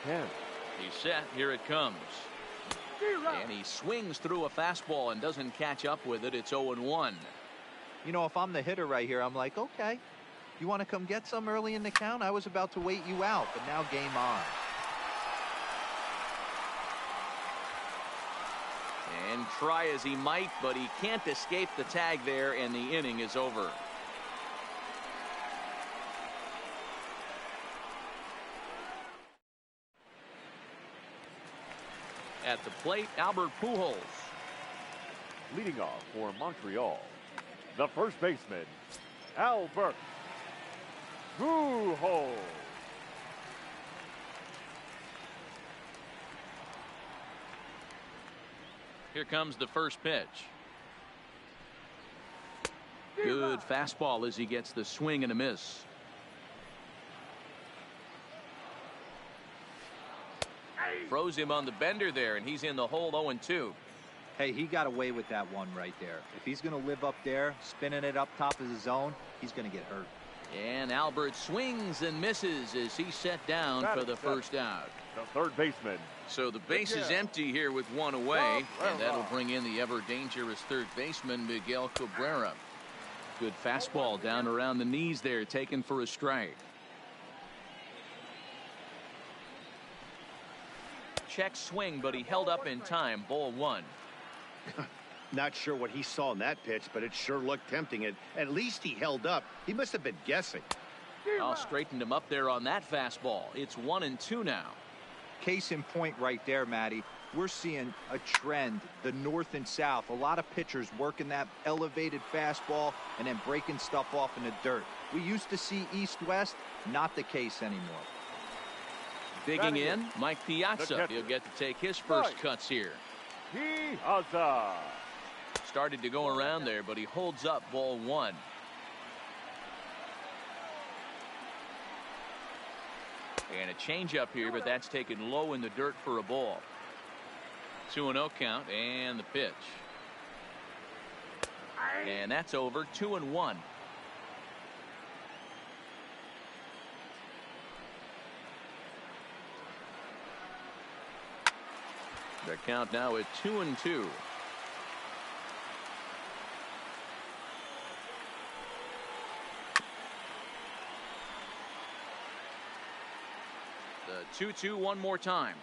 10. He's set. Here it comes. And he swings through a fastball and doesn't catch up with it. It's 0-1. You know, if I'm the hitter right here, I'm like, okay, you want to come get some early in the count? I was about to wait you out, but now game on. And try as he might, but he can't escape the tag there, and the inning is over. At the plate, Albert Pujols. Leading off for Montreal, the first baseman, Albert Pujols. Here comes the first pitch. Good fastball as he gets the swing and a miss. Froze him on the bender there, and he's in the hole 0-2. Hey, he got away with that one right there. If he's going to live up there, spinning it up top of the zone, he's going to get hurt. And Albert swings and misses as he's set down for the first out. The third baseman. So the base is empty here with one away, and that'll bring in the ever-dangerous third baseman, Miguel Cabrera. Good fastball down around the knees there, taken for a strike. Check swing, but he held up in time. Ball 1. Not sure what he saw in that pitch, but it sure looked tempting. At least he held up. He must have been guessing. I'll straighten him up there on that fastball. It's 1-2 now. Case in point right there, Matty. We're seeing a trend, the north and south. A lot of pitchers working that elevated fastball and then breaking stuff off in the dirt. We used to see east-west, not the case anymore. Digging in, Mike Piazza. He'll get to take his first cuts here. Piazza. Started to go around there, but he holds up. Ball 1. And a changeup here, but that's taken low in the dirt for a ball. 2-0 count, and the pitch. And that's over. 2-1. The count now at 2-2. The 2-2 one more time.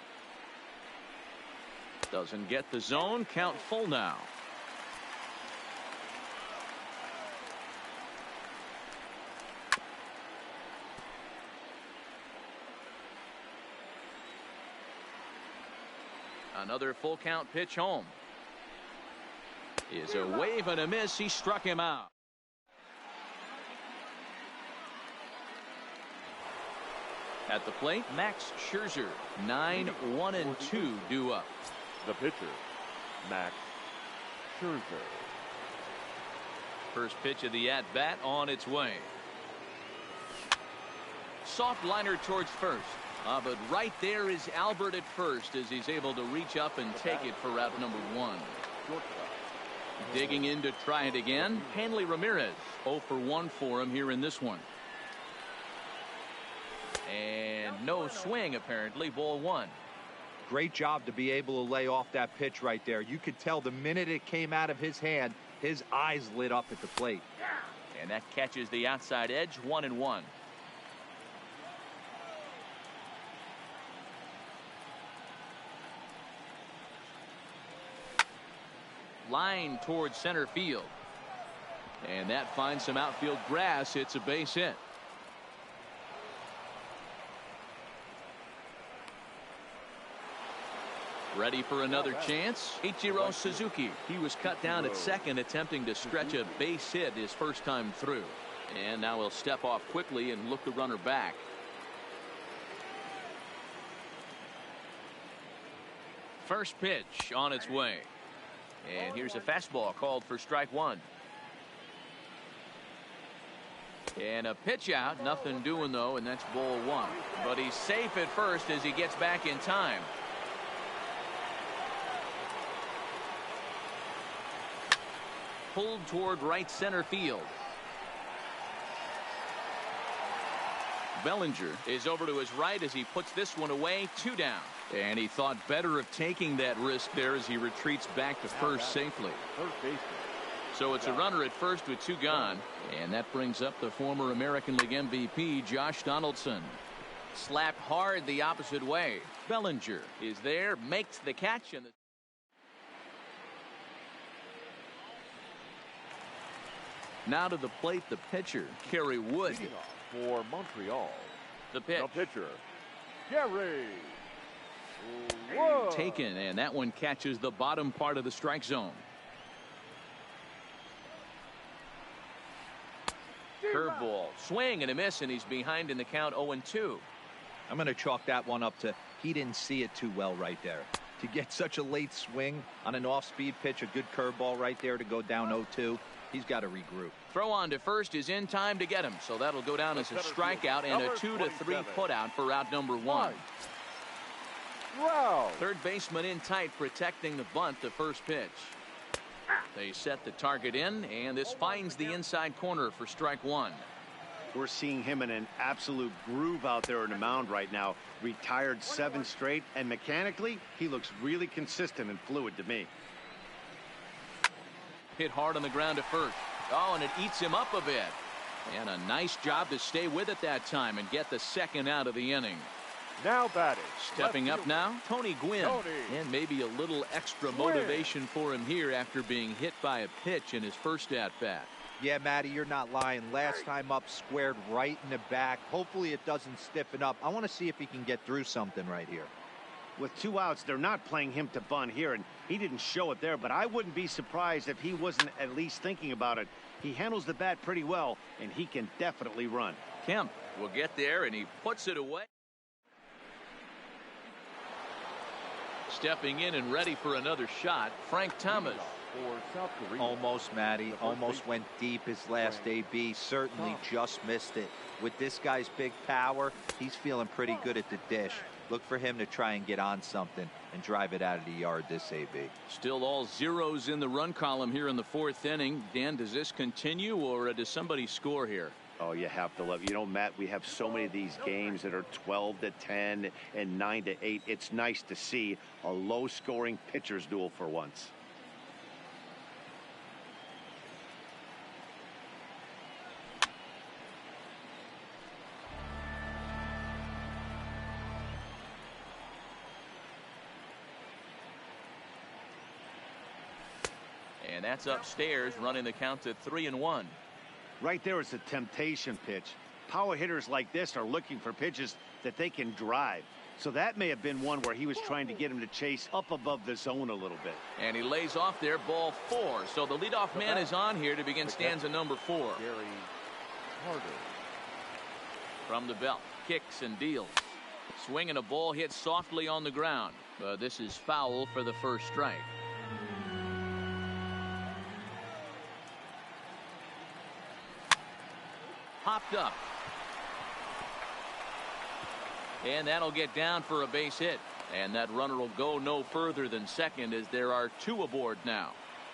Doesn't get the zone. Count full now. Another full count pitch home. Is a wave and a miss. He struck him out. At the plate, Max Scherzer. 9-1-2 due up. The pitcher, Max Scherzer. First pitch of the at-bat on its way. Soft liner towards first. But right there is Albert at first as he's able to reach up and take it for route number 1. Digging in to try it again, Hanley Ramirez. 0 for 1 for him here in this one. And no swing apparently. Ball 1. Great job to be able to lay off that pitch right there. You could tell the minute it came out of his hand, his eyes lit up at the plate. And that catches the outside edge. 1-1. Line towards center field. And that finds some outfield grass. It's a base hit. Ready for another chance. Ichiro Suzuki. He was cut down at second, attempting to stretch a base hit his first time through. And now he'll step off quickly and look the runner back. First pitch on its way. And here's a fastball called for strike 1. And a pitch out. Nothing doing though, and that's ball 1. But he's safe at first as he gets back in time. Pulled toward right center field. Bellinger is over to his right as he puts this one away. 2 down. And he thought better of taking that risk there as he retreats back to first safely. So it's a runner at first with 2 gone. And that brings up the former American League MVP, Josh Donaldson. Slapped hard the opposite way. Bellinger is there, makes the catch. And now to the plate, the pitcher, Kerry Wood. For Montreal, The pitch. the pitcher, Gary Wood. Taken, and that one catches the bottom part of the strike zone. Curveball, swing and a miss, and he's behind in the count 0-2. I'm going to chalk that one up to he didn't see it too well right there. To get such a late swing on an off-speed pitch, a good curveball right there to go down 0-2, he's got to regroup. Throw on to first is in time to get him, so that'll go down as a strikeout and a 2-3 putout for out number 1. Wow. Third baseman in tight, protecting the bunt, the first pitch. They set the target in, and this finds the inside corner for strike 1. We're seeing him in an absolute groove out there in the mound right now. Retired 7 straight, and mechanically, he looks really consistent and fluid to me. Hit hard on the ground to first. Oh, and it eats him up a bit. And a nice job to stay with it that time and get the second out of the inning. Now batting. Stepping up now, Tony Gwynn. Tony. And maybe a little extra motivation for him here after being hit by a pitch in his first at-bat. Yeah, Matty, you're not lying. Last time up, squared right in the back. Hopefully it doesn't stiffen up. I want to see if he can get through something right here. With 2 outs, they're not playing him to bunt here, and he didn't show it there, but I wouldn't be surprised if he wasn't at least thinking about it. He handles the bat pretty well, and he can definitely run. Kemp will get there, and he puts it away. Stepping in and ready for another shot, Frank Thomas. For South Korea. Almost, Matty. Almost went deep his last AB. Certainly just missed it. With this guy's big power, he's feeling pretty good at the dish. Look for him to try and get on something and drive it out of the yard this AB. Still all zeros in the run column here in the 4th inning. Dan, does this continue, or does somebody score here? Oh, you have to love. You know, Matt, we have so many of these games that are 12-10 and 9-8. It's nice to see a low-scoring pitcher's duel for once. And that's upstairs, running the count to 3-1. Right there is a temptation pitch. Power hitters like this are looking for pitches that they can drive. So that may have been one where he was trying to get him to chase up above the zone a little bit. And he lays off there, ball 4. So the leadoff man is on here to begin stanza number 4. Gary Carter. From the belt, kicks and deals. Swinging a ball hit softly on the ground. But this is foul for the first strike. Popped up. And that'll get down for a base hit. And that runner will go no further than second as there are 2 aboard now.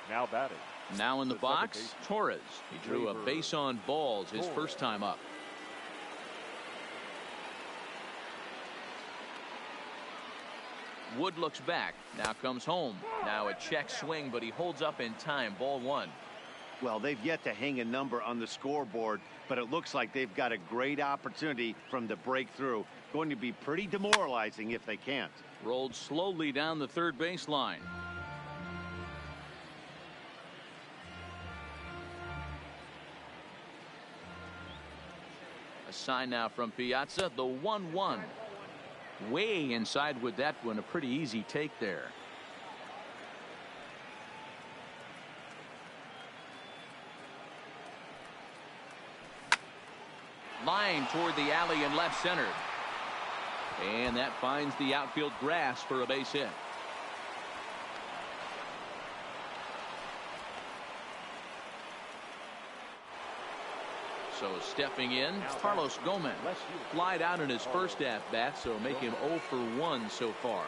Now batting. Now in the The box, second base. Torres. He drew a base on balls his first time up. Wood looks back. Now comes home. Now a check swing, but he holds up in time. Ball 1. Well, they've yet to hang a number on the scoreboard, but it looks like they've got a great opportunity from the breakthrough. Going to be pretty demoralizing if they can't. Rolled slowly down the third baseline. A sign now from Piazza, the 1-1. Way inside with that one, a pretty easy take there. Line toward the alley in left center. And that finds the outfield grass for a base hit. So stepping in, Carlos Gomez. Flied out in his first at-bat, so make him 0 for 1 so far.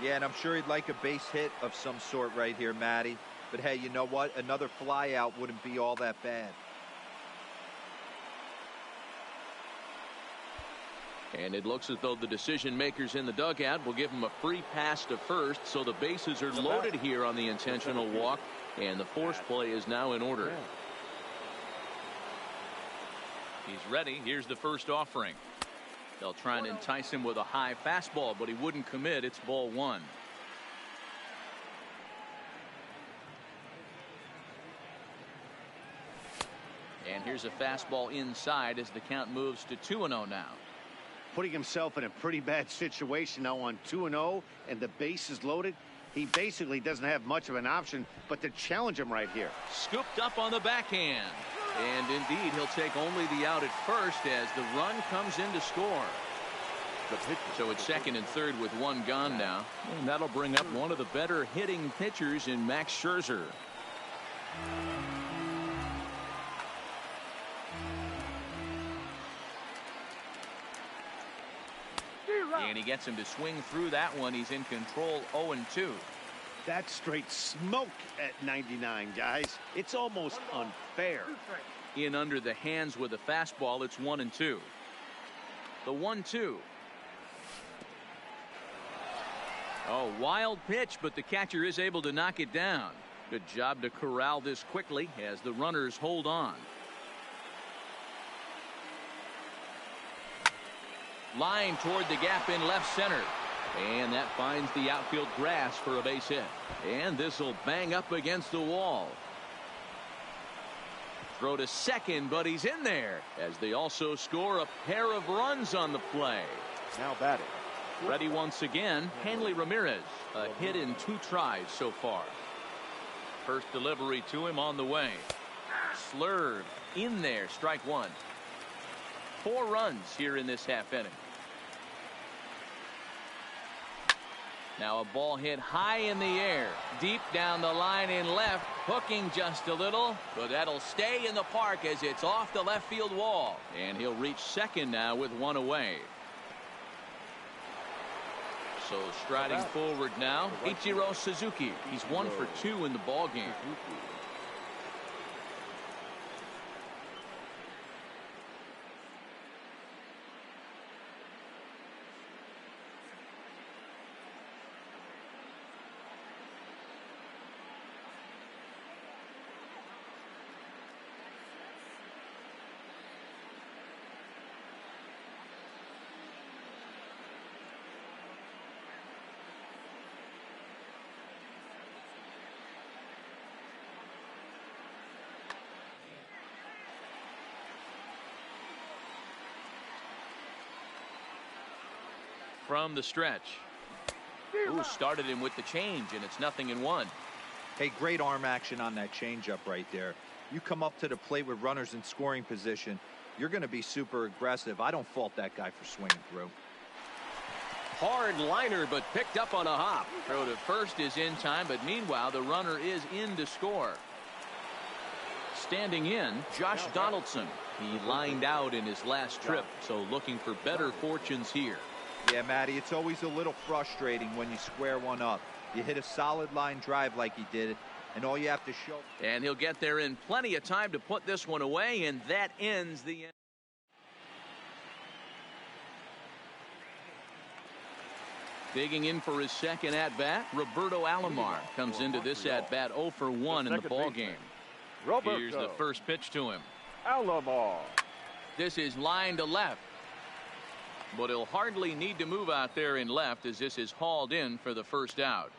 Yeah, and I'm sure he'd like a base hit of some sort right here, Matty. But hey, you know what? Another fly out wouldn't be all that bad. And it looks as though the decision makers in the dugout will give him a free pass to first, so the bases are loaded here on the intentional walk, and the force play is now in order. He's ready. Here's the first offering. They'll try and entice him with a high fastball, but he wouldn't commit. It's ball one. And here's a fastball inside as the count moves to 2-0 now. Putting himself in a pretty bad situation now on 2-0 and the base is loaded. He basically doesn't have much of an option but to challenge him right here. Scooped up on the backhand. And indeed, he'll take only the out at first as the run comes in to score. So it's second and third with one gone now. And that'll bring up one of the better hitting pitchers in Max Scherzer. And he gets him to swing through that one. He's in control 0-2. That's straight smoke at 99, guys. It's almost unfair. In under the hands with a fastball. It's 1-2. The 1-2. Oh, wild pitch, but the catcher is able to knock it down. Good job to corral this quickly as the runners hold on. Line toward the gap in left center. And that finds the outfield grass for a base hit. And this will bang up against the wall. Throw to second, but he's in there as they also score a pair of runs on the play. Now batting. Ready once again, Hanley Ramirez. A hit in 2 tries so far. First delivery to him on the way. Slurve in there, strike one. 4 runs here in this half inning. Now a ball hit high in the air, deep down the line in left, hooking just a little, but that'll stay in the park as it's off the left field wall. And he'll reach second now with 1 away. So striding forward now, Ichiro Suzuki. He's 1 for 2 in the ball game. From the stretch. Ooh, started him with the change, and it's 0-1. Hey, great arm action on that changeup right there. You come up to the plate with runners in scoring position, you're going to be super aggressive. I don't fault that guy for swinging through. Hard liner, but picked up on a hop. Throw to first is in time, but meanwhile, the runner is in to score. Standing in, Josh Donaldson. He lined out in his last trip, so looking for better fortunes here. Yeah, Matty, it's always a little frustrating when you square one up. You hit a solid line drive like he did, and all you have to show. And he'll get there in plenty of time to put this one away, and that ends the end. Digging in for his second at-bat, Roberto Alomar comes into this at-bat 0 for 1 in the ballgame. Here's the first pitch to him. Alomar. This is line to left. But he'll hardly need to move out there in left as this is hauled in for the first out.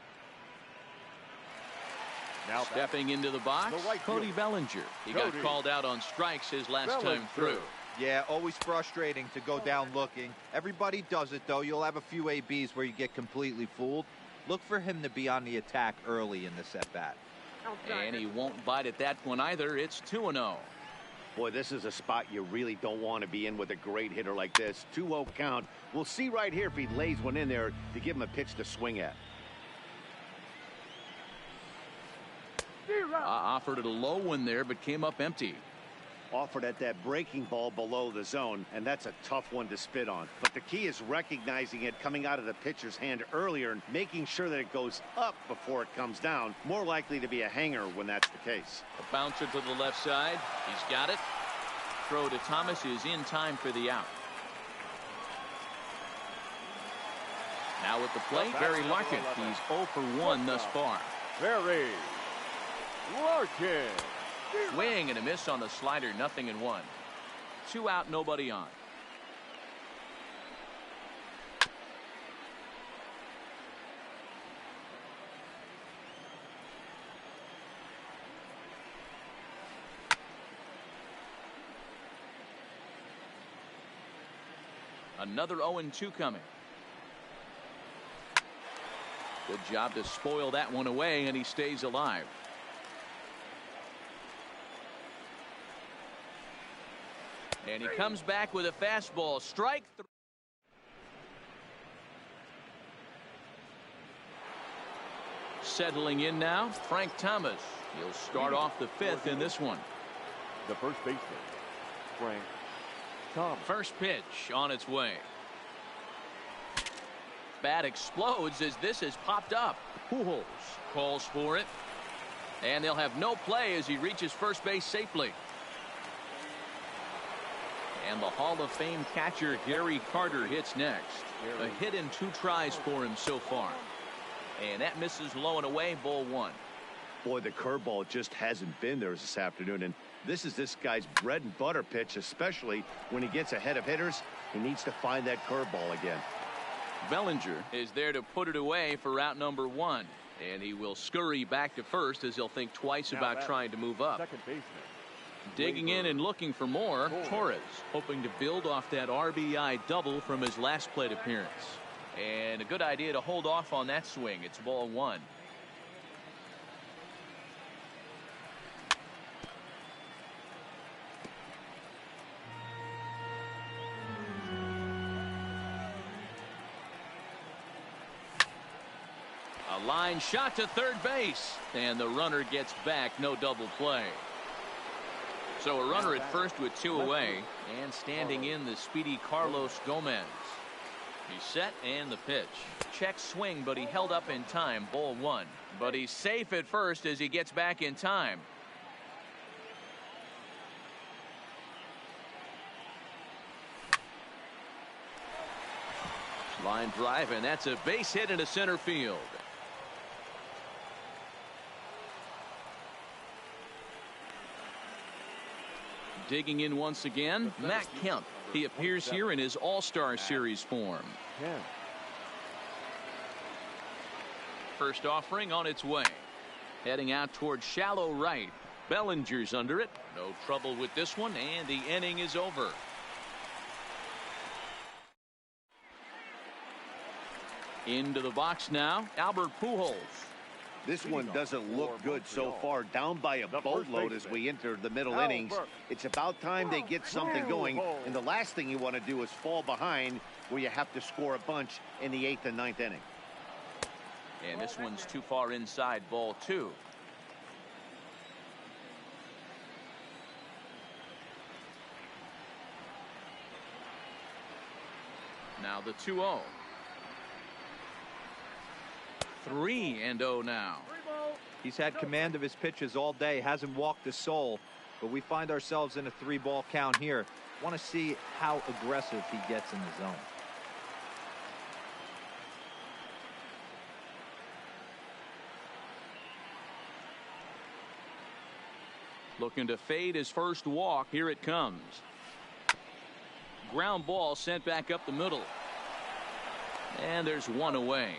Now stepping into the box, Cody Bellinger. He got called out on strikes his last time through. Yeah, always frustrating to go down looking. Everybody does it, though. You'll have a few ABs where you get completely fooled. Look for him to be on the attack early in this at-bat. And he won't bite at that one either. It's 2-0. Boy, this is a spot you really don't want to be in with a great hitter like this. 2-0 count. We'll see right here if he lays one in there to give him a pitch to swing at. Offered it a low one there, but came up empty. Offered at that breaking ball below the zone, and that's a tough one to spit on. But the key is recognizing it coming out of the pitcher's hand earlier and making sure that it goes up before it comes down. More likely to be a hanger when that's the case. A bouncer to the left side. He's got it. Throw to Thomas is in time for the out. Now at the plate, Barry Larkin. He's 0 for 1 thus far. Barry Larkin. Swing and a miss on the slider, 0-1. 2 out, nobody on. Another 0-2 coming. Good job to spoil that one away, and he stays alive. And he comes back with a fastball. Strike. Settling in now, Frank Thomas. He'll start off the 5th in this one. The first baseman, Frank Thomas. First pitch on its way. Bat explodes as this has popped up. Pujols calls for it. And they'll have no play as he reaches first base safely. And the Hall of Fame catcher Gary Carter hits next. A hit in 2 tries for him so far. And that misses low and away, ball 1. Boy, the curveball just hasn't been there this afternoon, and this is this guy's bread and butter pitch, especially when he gets ahead of hitters. He needs to find that curveball again. Bellinger is there to put it away for out number 1. And he will scurry back to first as he'll think twice about trying to move up. Second baseman. Digging in and looking for more, Torres, hoping to build off that RBI double from his last plate appearance. And a good idea to hold off on that swing. It's ball 1. A line shot to third base, and the runner gets back. No double play. So a runner at first with 2 away, and standing in the speedy Carlos Gomez. He's set and the pitch. Check swing, but he held up in time. Ball 1. But he's safe at first as he gets back in time. Line drive, and that's a base hit into center field. Digging in once again, Matt Kemp. He appears here in his All-Star Series form. First offering on its way. Heading out toward shallow right. Bellinger's under it. No trouble with this one, and the inning is over. Into the box now, Albert Pujols. This one doesn't look good so far. Down by a boatload as we enter the middle innings. It's about time they get something going. And the last thing you want to do is fall behind where you have to score a bunch in the 8th and 9th inning. And this one's too far inside, ball 2. Now the 2-0. 3-0 now. He's had command of his pitches all day, hasn't walked a soul, but we find ourselves in a 3-ball count here. Want to see how aggressive he gets in the zone. Looking to fade his first walk. Here it comes. Ground ball sent back up the middle. And there's one away.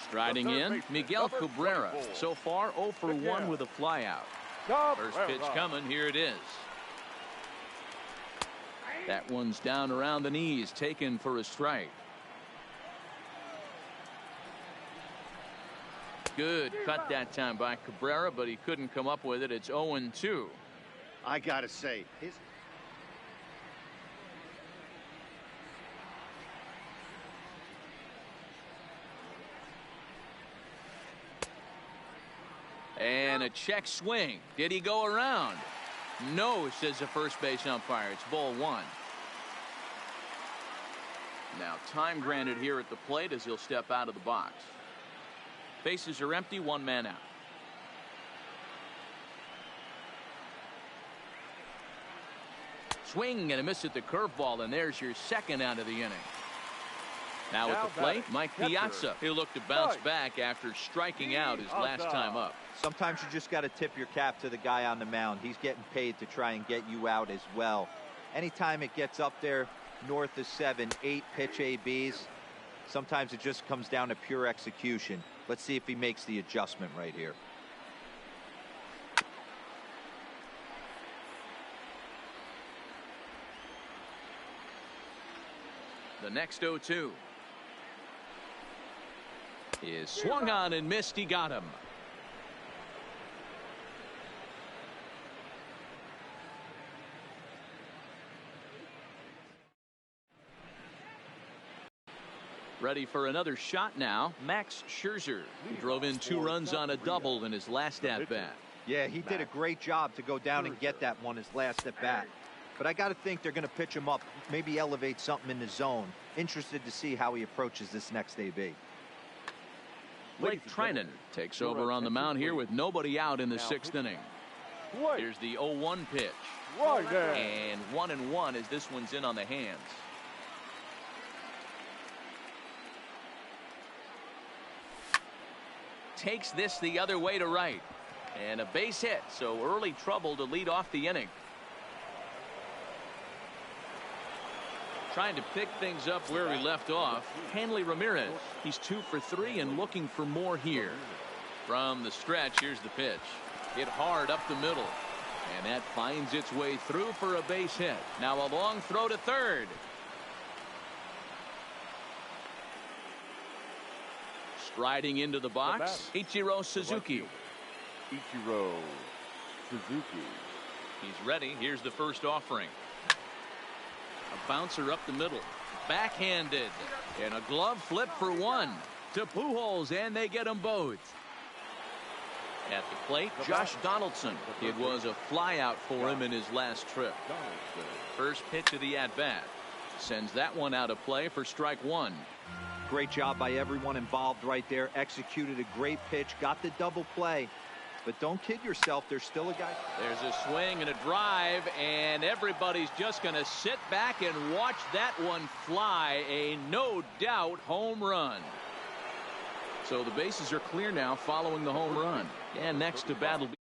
Striding in, Miguel Cabrera. So far 0 for 1 with a flyout. First pitch coming. Here it is. That one's down around the knees, taken for a strike. Good cut that time by Cabrera, but he couldn't come up with it. It's 0-2. I gotta say, and a check swing. Did he go around? No, says the first base umpire. It's ball 1. Now time granted here at the plate as he'll step out of the box. Bases are empty, 1 man out. swing and a miss at the curveball, and there's your second out of the inning. Now at the plate, Mike Piazza. He'll look to bounce back after striking out his last time up. Sometimes you just got to tip your cap to the guy on the mound. He's getting paid to try and get you out as well. Anytime it gets up there north of 7, 8 pitch ABs, sometimes it just comes down to pure execution. Let's see if he makes the adjustment right here. The next 0-2 is swung on and missed. He got him. Ready for another shot now. Max Scherzer drove in 2 runs on a double in his last at-bat. Yeah, he did a great job to go down and get that one his last at-bat. But I got to think they're going to pitch him up, maybe elevate something in the zone. Interested to see how he approaches this next AB. Blake Trinan takes over on the mound here with nobody out in the 6th inning. Here's the 0-1 pitch. And 1-1 as this one's in on the hands. Takes this the other way to right. And a base hit, so early trouble to lead off the inning. Trying to pick things up where he left off. Hanley Ramirez. He's 2 for 3 and looking for more here. From the stretch, here's the pitch. Hit hard up the middle. And that finds its way through for a base hit. Now a long throw to third. Striding into the box, Ichiro Suzuki. Ichiro Suzuki. He's ready. Here's the first offering. A bouncer up the middle. Backhanded. And a glove flip for 1 to Pujols, and they get them both. At the plate, Josh Donaldson. It was a flyout for him in his last trip. First pitch of the at-bat. Sends that one out of play for strike 1. Great job by everyone involved right there. Executed a great pitch. Got the double play. But don't kid yourself, there's still a guy. There's a swing and a drive, and everybody's just going to sit back and watch that one fly. A no doubt home run. So the bases are clear now following the home run. And next to bat will be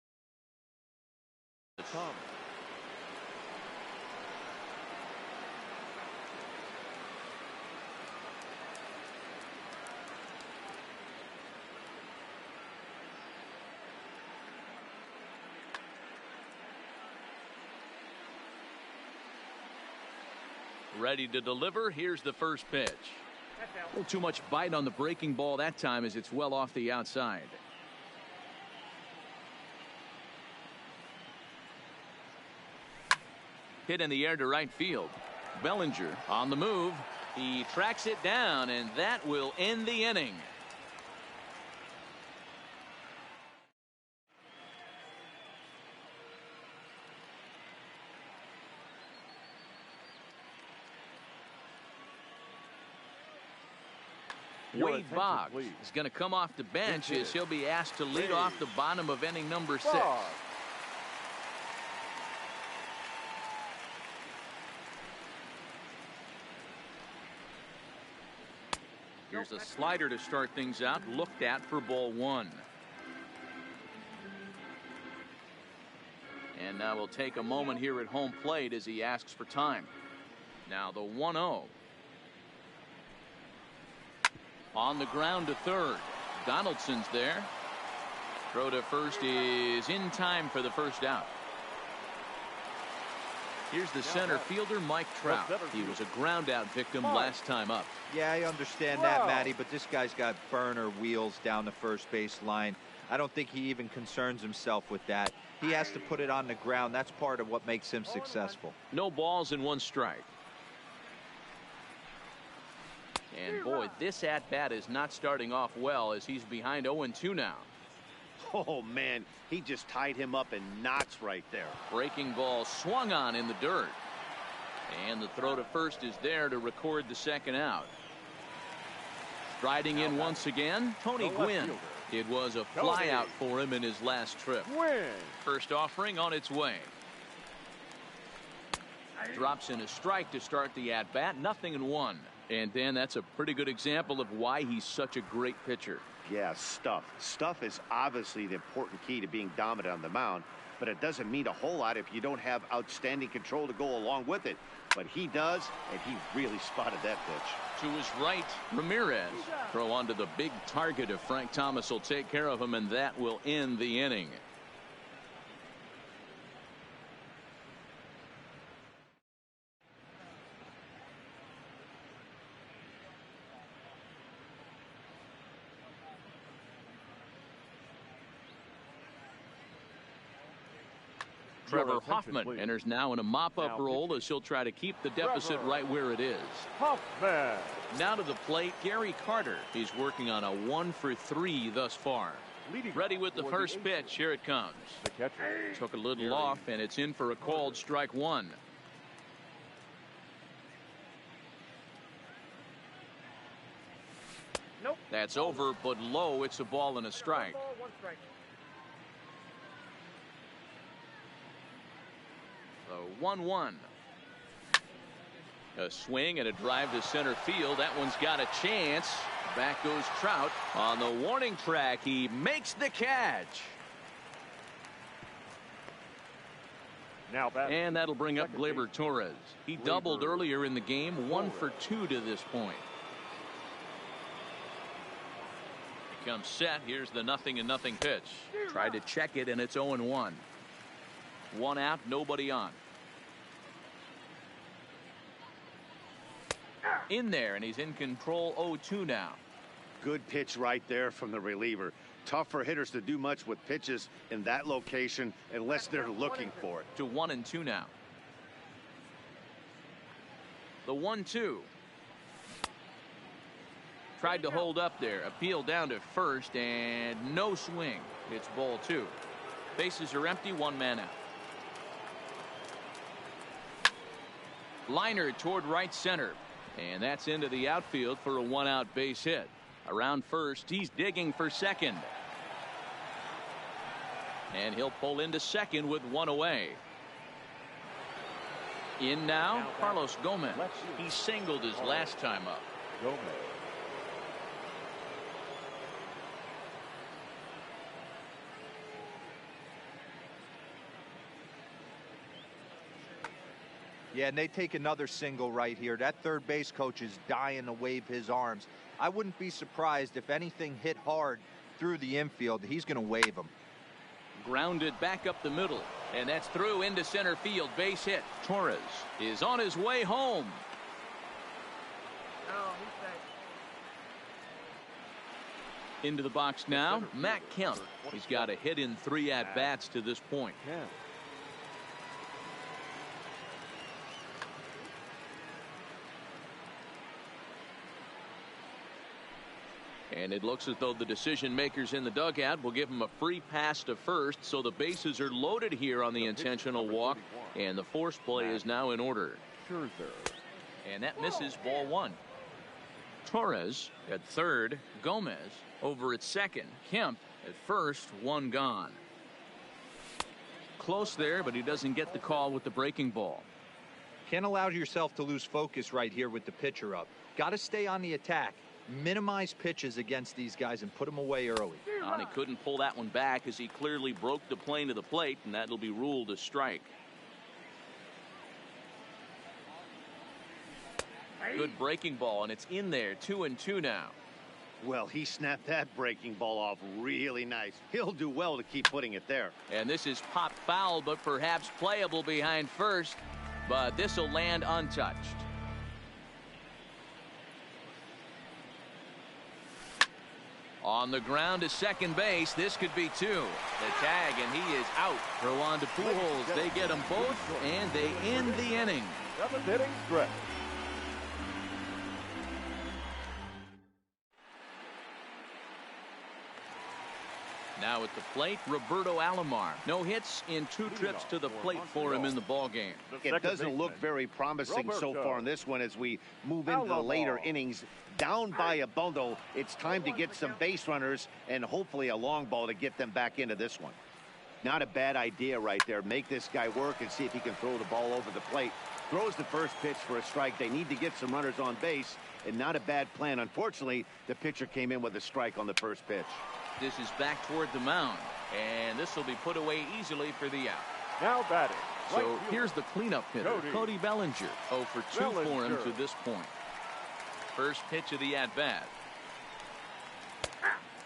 ready to deliver. Here's the first pitch. A little too much bite on the breaking ball that time as it's well off the outside. Hit in the air to right field. Bellinger on the move. He tracks it down, and that will end the inning. Wade Boggs is going to come off the bench as he'll be asked to lead off the bottom of inning number 6. Here's a slider to start things out, looked at for ball 1. And now we'll take a moment here at home plate as he asks for time. Now the 1-0. On the ground to third. Donaldson's there. Throw to first is in time for the first out. Here's the center fielder, Mike Trout. He was a ground out victim last time up. Yeah, I understand that, Matty, but this guy's got burner wheels down the first base line. I don't think he even concerns himself with that. He has to put it on the ground. That's part of what makes him successful. No balls and 1 strike. And boy, this at-bat is not starting off well as he's behind 0-2 now. Oh, man, he just tied him up in knots right there. Breaking ball swung on in the dirt. And the throw to first is there to record the second out. Striding in once again, Tony Gwynn. It was a flyout for him in his last trip. First offering on its way. Drops in a strike to start the at-bat. 0-1. And Dan, that's a pretty good example of why he's such a great pitcher. Yeah, stuff. Stuff is obviously the important key to being dominant on the mound, but it doesn't mean a whole lot if you don't have outstanding control to go along with it. But he does, and he really spotted that pitch. To his right, Ramirez. Throw onto the big target if Frank Thomas will take care of him, and that will end the inning. Trevor Hoffman enters now in a mop-up role as he'll try to keep the deficit right where it is. Hoffman. Now to the plate, Gary Carter. He's working on a 1-for-3 thus far. Ready with the first pitch. Here it comes. The catcher. Took a little off, and it's in for a called strike one. Nope. That's over, but low. It's a ball and a strike. Ball, 1 strike. So 1-1. A swing and a drive to center field. That one's got a chance. Back goes Trout on the warning track. He makes the catch. Now back. And that'll bring up Gleyber Torres. He doubled earlier in the game. 1 for 2 to this point. He comes set. Here's the 0-0 pitch. Tried to check it, and it's 0-1. 1 out, nobody on. In there, and he's in control. 0-2 now. Good pitch right there from the reliever. Tough for hitters to do much with pitches in that location unless they're looking for it. To 1-2 now. The 1-2. Tried to hold up there. Appeal down to first, and no swing. It's ball 2. Bases are empty. 1 man out. Liner toward right center. And that's into the outfield for a 1-out base hit. Around first, he's digging for second. And he'll pull into second with 1 away. In now, Carlos Gomez. He singled his last time up. Gomez. Yeah, and they take another single right here. That third base coach is dying to wave his arms. I wouldn't be surprised if anything hit hard through the infield. He's going to wave them. Grounded back up the middle, and that's through into center field. Base hit. Torres is on his way home. Oh, he's back. Into the box now, Matt Kemp. He's got a hit in 3 at-bats to this point. And it looks as though the decision makers in the dugout will give him a free pass to first, so the bases are loaded here on the intentional walk, and the force play is now in order. And that misses ball 1. Torres at third, Gomez over at second, Kemp at first, 1 gone. Close there, but he doesn't get the call with the breaking ball. Can't allow yourself to lose focus right here with the pitcher up. Got to stay on the attack. Minimize pitches against these guys and put them away early. And he couldn't pull that one back as he clearly broke the plane to the plate, and that'll be ruled a strike. Good breaking ball, and it's in there. 2-2 now. Well, he snapped that breaking ball off really nice. He'll do well to keep putting it there. And this is popped foul, but perhaps playable behind first. But this will land untouched. On the ground to second base. This could be 2. The tag, and he is out. Throw on to Pujols. They get them both, and they end the inning. 7th inning stretch. Now at the plate, Roberto Alomar. No hits in 2 trips to the plate for him in the ballgame. It doesn't look very promising so far in this one as we move into the later innings. Down by a bundle, it's time to get some base runners and hopefully a long ball to get them back into this one. Not a bad idea right there. Make this guy work and see if he can throw the ball over the plate. Throws the first pitch for a strike. They need to get some runners on base, and not a bad plan. Unfortunately, the pitcher came in with a strike on the first pitch. This is back toward the mound, and this will be put away easily for the out. Now batting. So Right fielder. here's the cleanup hitter, Cody Bellinger. 0 for 2 for him Bellinger. to this point. First pitch of the at-bat.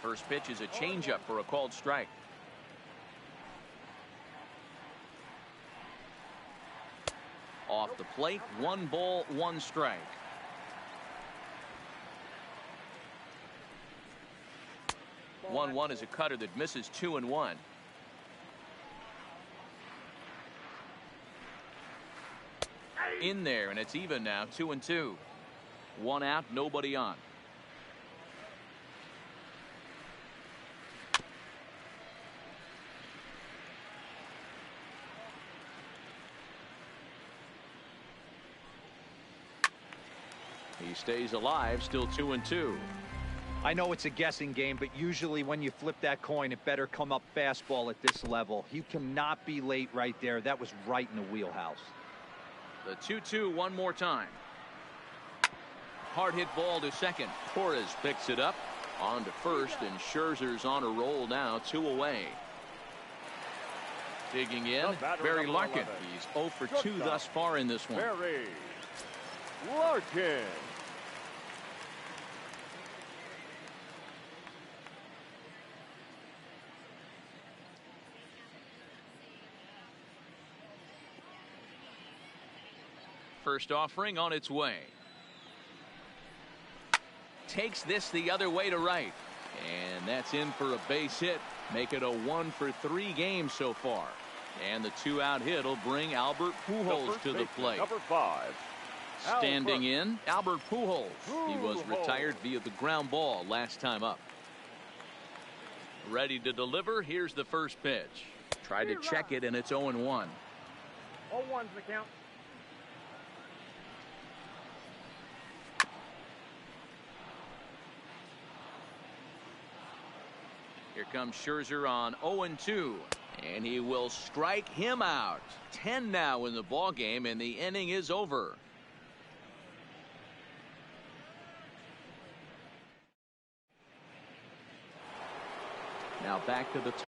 First pitch is a changeup for a called strike. Off the plate, 1 ball, 1 strike. One is a cutter that misses 2-1. In there, and it's even now, 2-2. 1 out, nobody on. He stays alive, still 2-2. I know it's a guessing game, but usually when you flip that coin, it better come up fastball at this level. You cannot be late right there. That was right in the wheelhouse. The 2-2 one more time. Hard hit ball to second. Torres picks it up. On to first, and Scherzer's on a roll now, 2 away. Digging in, Barry Larkin. 11. He's 0 for 2 thus far in this one. Barry Larkin. First offering on its way. Takes this the other way to right. And that's in for a base hit. Make it a 1 for 3 games so far. And the 2-out hit will bring Albert Pujols to the plate. Number 5. Standing in, Albert Pujols. He was Pujols. retired via the ground ball last time up. Ready to deliver. Here's the first pitch. Tried to check it, and it's 0-1. 0-1's the count. Here comes Scherzer on 0-2, and he will strike him out. 10 now in the ball game, and the inning is over. Now back to the top.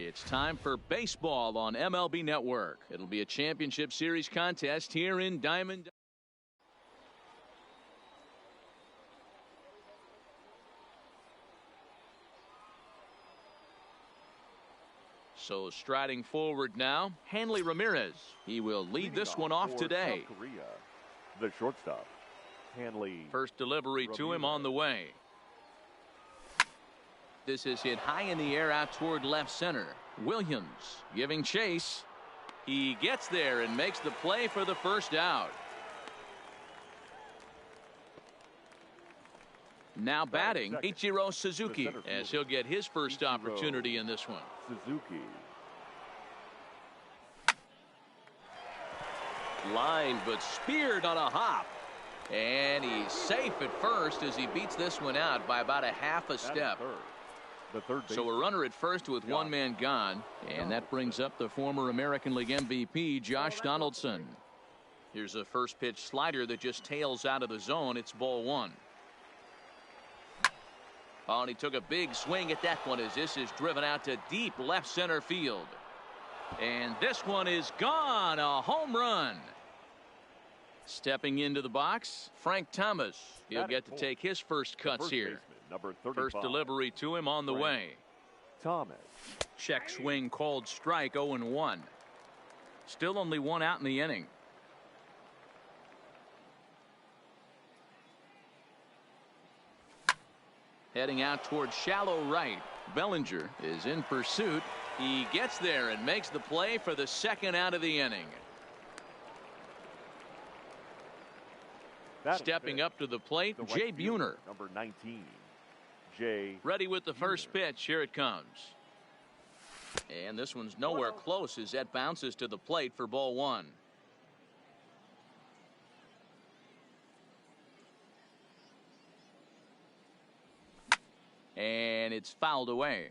It's time for baseball on MLB Network. It'll be a championship series contest here in Diamond. So striding forward now, Hanley Ramirez. He will lead this one off today. South Korea, the shortstop, Hanley. First delivery to him on the way. This is hit high in the air out toward left center. Williams giving chase. He gets there and makes the play for the first out. Now batting, Ichiro Suzuki, as he'll get his first opportunity in this one. Suzuki. Line, but speared on a hop. And he's safe at first as he beats this one out by about a half a step. So a runner at first with one man gone. And that brings up the former American League MVP, Josh Donaldson. Here's a first pitch slider that just tails out of the zone. It's ball one. Oh, and he took a big swing at that one as this is driven out to deep left center field. And this one is gone. A home run. Stepping into the box, Frank Thomas. He'll get to take his first cuts here. First delivery to him on the way. Thomas. Check swing called strike, 0-1. Still only one out in the inning. Heading out towards shallow right. Bellinger is in pursuit. He gets there and makes the play for the second out of the inning. Stepping up to the plate, Jay Buhner. Number 19. Jay. Ready with the first pitch. Here it comes. And this one's nowhere close as that bounces to the plate for ball one. And it's fouled away.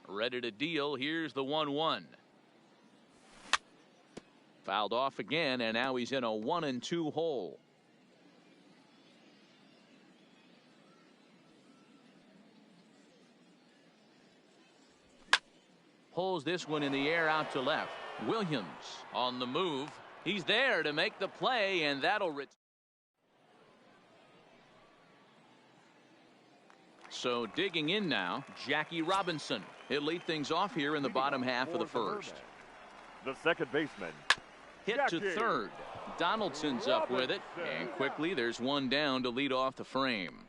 Ready to deal. Here's the 1-1. Fouled off again, and now he's in a 1-2 hole. Pulls this one in the air out to left. Williams on the move. He's there to make the play, and that'll So digging in now, Jackie Robinson. He'll lead things off here in the bottom half of the first. The second baseman. Hit to third. Donaldson's up with it, and quickly there's one down to lead off the frame.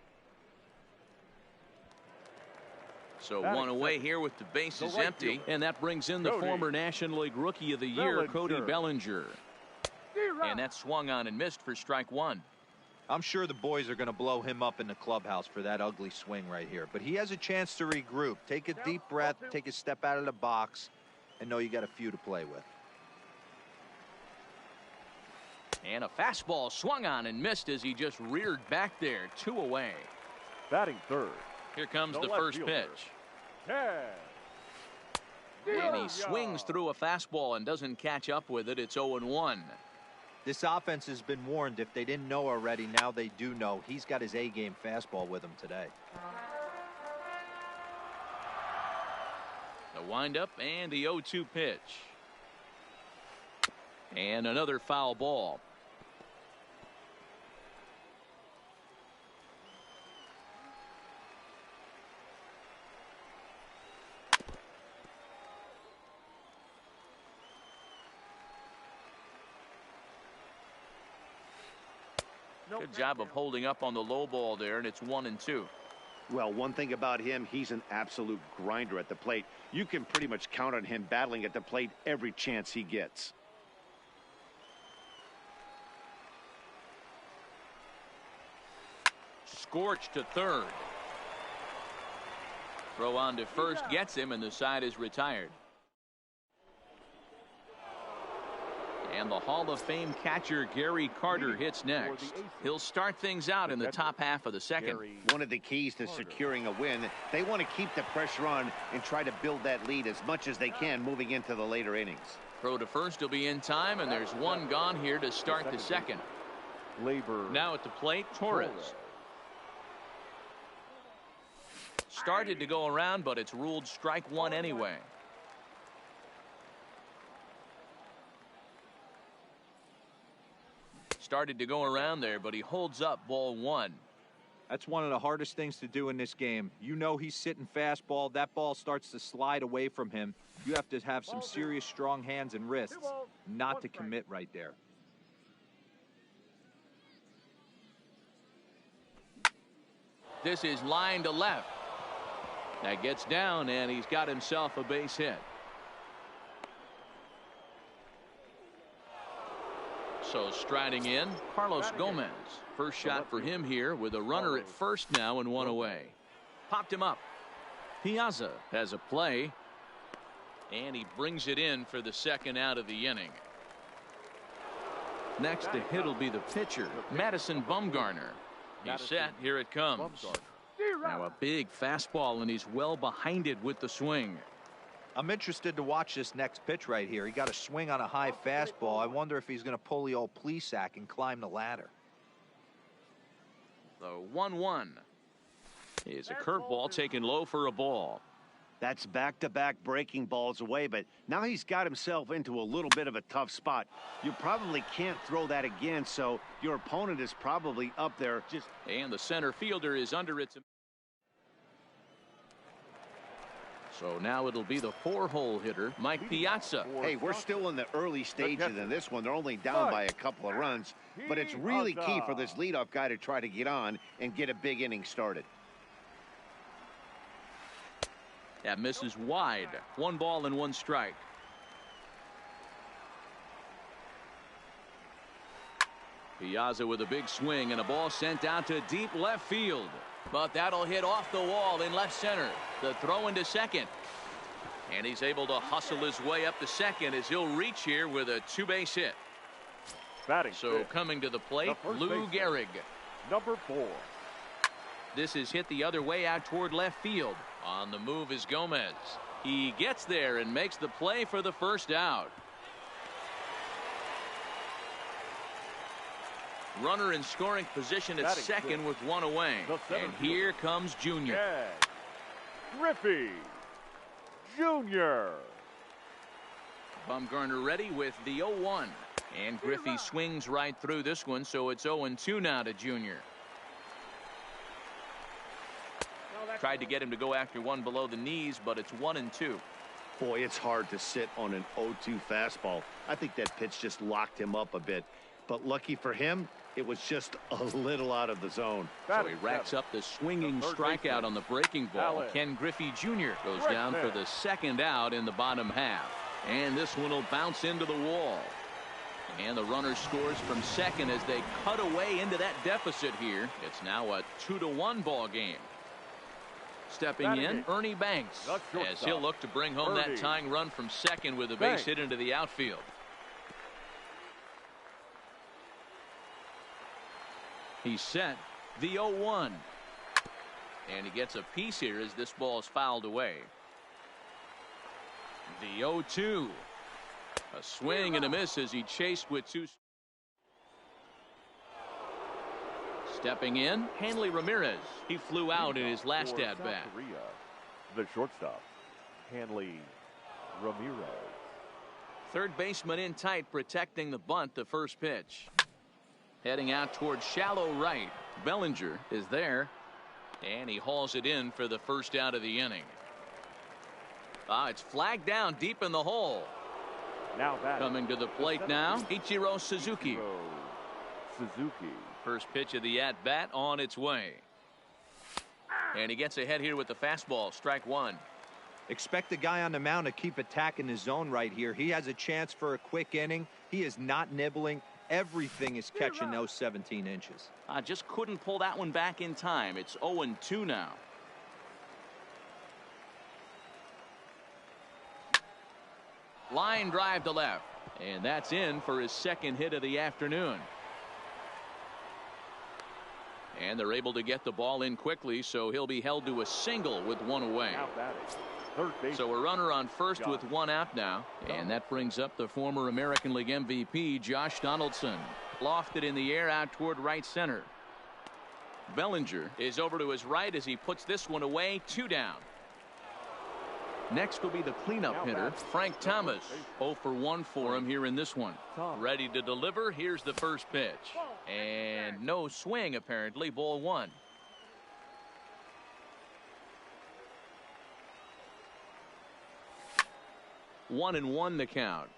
So one away here with the bases empty, and that brings in the former National League Rookie of the Year, Cody Bellinger. And that swung on and missed for strike one. I'm sure the boys are going to blow him up in the clubhouse for that ugly swing right here. But he has a chance to regroup. Take a deep breath, take a step out of the box, and know you got a few to play with. And a fastball swung on and missed as he just reared back there. 2 away. Batting third. Here comes the first pitch. And he swings through a fastball and doesn't catch up with it. It's 0-1. This offense has been warned. If they didn't know already, now they do know. He's got his A-game fastball with him today. The windup and the 0-2 pitch. And another foul ball. Good job of holding up on the low ball there, and it's 1-2. Well, one thing about him, he's an absolute grinder at the plate. You can pretty much count on him battling at the plate every chance he gets. Scorched to third. Throw on to first gets him, and the side is retired. And the Hall of Fame catcher Gary Carter hits next. He'll start things out in the top half of the second. One of the keys to securing a win, they want to keep the pressure on and try to build that lead as much as they can moving into the later innings. Throw to first will be in time, and there's one gone here to start the second. Labor. Now at the plate, Torres. Started to go around, but it's ruled strike one anyway. Started to go around there, but he holds up ball one. That's one of the hardest things to do in this game. You know he's sitting fastball. That ball starts to slide away from him. You have to have some serious strong hands and wrists not to commit right there. This is line to left. That gets down, and he's got himself a base hit. So striding in, Carlos Gomez. First shot for him here with a runner at first now and one away. Popped him up. Piazza has a play. And he brings it in for the second out of the inning. Next to hit will be the pitcher, Madison Bumgarner. He's set. Here it comes. Now a big fastball, and he's well behind it with the swing. I'm interested to watch this next pitch right here. He got a swing on a high fastball. I wonder if he's going to pull the old Plesac and climb the ladder. The 1-1 is a curveball taken low for a ball. That's back-to-back breaking balls away, but now he's got himself into a little bit of a tough spot. You probably can't throw that again, so your opponent is probably up there. And the center fielder is under it. So now it'll be the 4-hole hitter, Mike Piazza. Hey, we're still in the early stages in this one. They're only down by a couple of runs, but it's really key for this leadoff guy to try to get on and get a big inning started. That misses wide. 1 ball and 1 strike. Piazza with a big swing and a ball sent out to deep left field. But that'll hit off the wall in left center. The throw into second. And he's able to hustle his way up to second as he'll reach here with a 2-base hit. So coming to the plate, Lou Gehrig. Number 4. This is hit the other way out toward left field. On the move is Gomez. He gets there and makes the play for the first out. Runner in scoring position at second with 1 away. And here comes Junior. Griffey Jr. Bumgarner ready with the 0-1. And Griffey swings right through this one, so it's 0-2 now to Junior. Tried to get him to go after one below the knees, but it's 1-2. Boy, it's hard to sit on an 0-2 fastball. I think that pitch just locked him up a bit. But lucky for him, it was just a little out of the zone. So he racks up the swinging strikeout on the breaking ball. Ken Griffey Jr. goes down for the second out in the bottom half. And this one will bounce into the wall. And the runner scores from second as they cut away into that deficit here. It's now a 2-1 ball game. Stepping in, Ernie Banks, as he'll look to bring home that tying run from second with a base hit into the outfield. He's set. The 0-1. And he gets a piece here as this ball is fouled away. The 0-2. A swing and a miss as he chased with 2. Stepping in, Hanley Ramirez. He flew out in his last at-bat. The shortstop, Hanley Ramirez. Third baseman in tight, protecting the bunt. The first pitch. Heading out towards shallow right. Bellinger is there. And he hauls it in for the first out of the inning. It's flagged down deep in the hole. Now coming to the plate now, Ichiro Suzuki. First pitch of the at-bat on its way. And he gets ahead here with the fastball. Strike 1. Expect the guy on the mound to keep attacking the zone right here. He has a chance for a quick inning. He is not nibbling. Everything is catching those 17 inches. Just couldn't pull that one back in time. It's 0-2 now. Line drive to left. And that's in for his second hit of the afternoon. And they're able to get the ball in quickly, so he'll be held to a single with 1 away. So a runner on first with 1 out now. And that brings up the former American League MVP, Josh Donaldson. Lofted in the air out toward right center. Bellinger is over to his right as he puts this one away. 2 down. Next will be the cleanup hitter, Frank Thomas. 0 for 1 for him here in this one. Ready to deliver. Here's the first pitch. And no swing, apparently. Ball 1. One and one the count.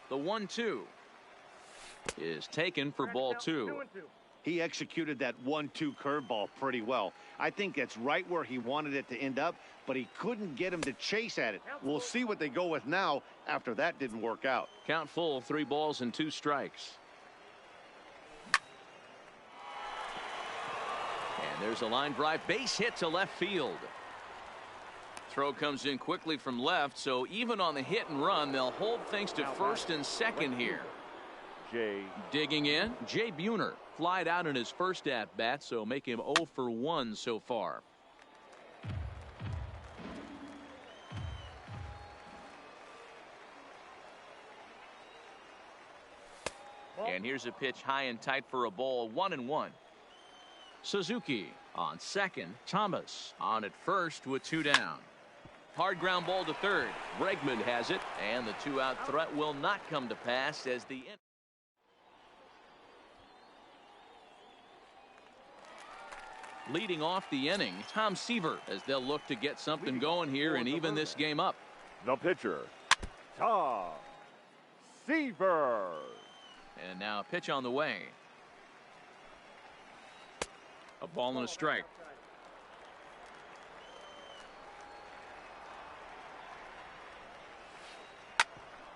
The 1-2 is taken for ball 2. He executed that 1-2 curveball pretty well. I think that's right where he wanted it to end up, but he couldn't get him to chase at it. We'll see what they go with now after that didn't work out. Count full, 3 balls and 2 strikes. And there's a line drive, base hit to left field. Throw comes in quickly from left, so even on the hit and run, they'll hold things to first and second here. Digging in, Jay Buhner flied out in his first at bat, so make him 0 for 1 so far. And here's a pitch high and tight for a ball. 1-1. Suzuki on second. Thomas on at first with 2 down. Hard ground ball to third. Bregman has it, and the 2-out threat will not come to pass as the leading off the inning, Tom Seaver, as they'll look to get something going here and even this game up. The pitcher, Tom Seaver. And now a pitch on the way. A ball and a strike.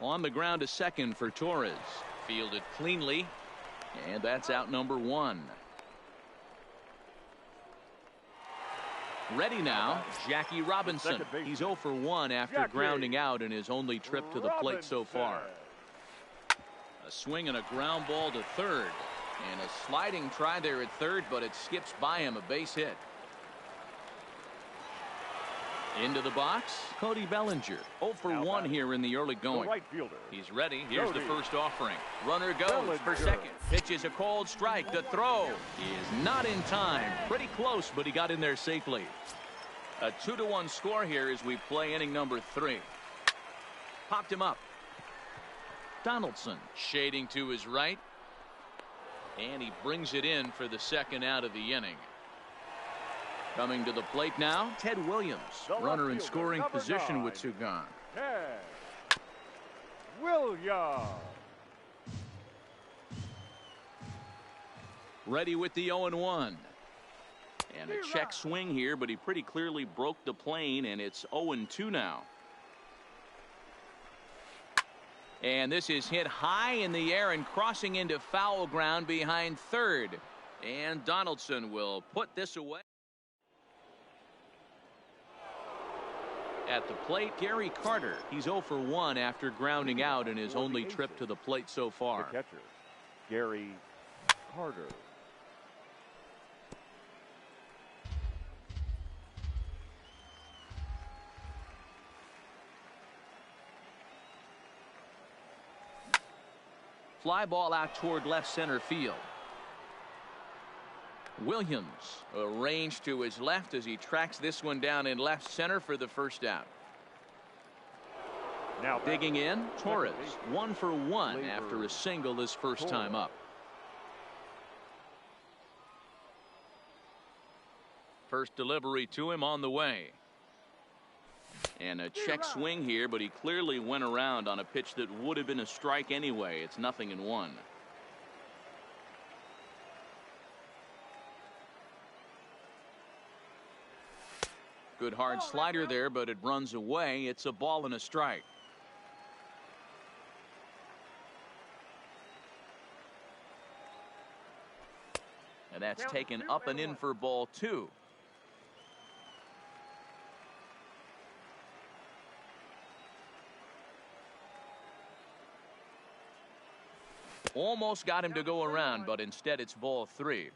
On the ground to second for Torres. Fielded cleanly. And that's out number 1. Ready now, Jackie Robinson. He's 0 for 1 after grounding out in his only trip to the plate so far. A swing and a ground ball to third. And a sliding try there at third, but it skips by him, a base hit. Into the box, Cody Bellinger. 0 for 1 here in the early going. He's ready. Here's the first offering. Runner goes for second. Pitches a cold strike. The throw is not in time. Pretty close, but he got in there safely. A 2-1 score here as we play inning number 3. Popped him up. Donaldson shading to his right. And he brings it in for the second out of the inning. Coming to the plate now, Ted Williams. Runner in scoring position with 2 gone. Ted Williams. Ready with the 0-1. And a check swing here, but he pretty clearly broke the plane, and it's 0-2 now. And this is hit high in the air and crossing into foul ground behind third. And Donaldson will put this away. At the plate, Gary Carter. He's 0 for 1 after grounding out in his only trip to the plate so far. The catcher, Gary Carter. Fly ball out toward left center field. Williams arranged to his left as he tracks this one down in left center for the first out. Now digging in, Torres. 1 for 1 after a single his first time up. First delivery to him on the way. And a check swing here, but he clearly went around on a pitch that would have been a strike anyway. It's 0-1. Good hard slider there, but it runs away. It's a ball and a strike. And that's taken up and in for ball 2. Almost got him to go around, but instead it's ball 3.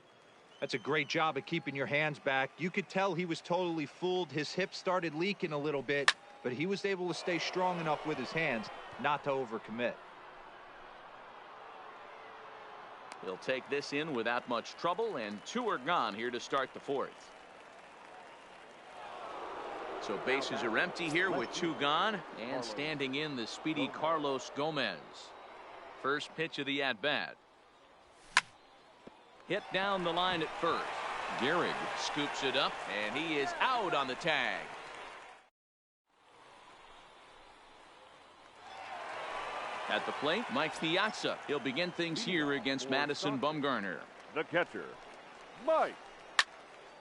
That's a great job of keeping your hands back. You could tell he was totally fooled. His hip started leaking a little bit, but he was able to stay strong enough with his hands not to overcommit. He'll take this in without much trouble, and 2 are gone here to start the 4th. So bases are empty here with 2 gone, and standing in the speedy Carlos Gomez. First pitch of the at-bat. Hit down the line at first. Gehrig scoops it up, and he is out on the tag. At the plate, Mike Piazza. He'll begin things here against Madison Bumgarner. The catcher, Mike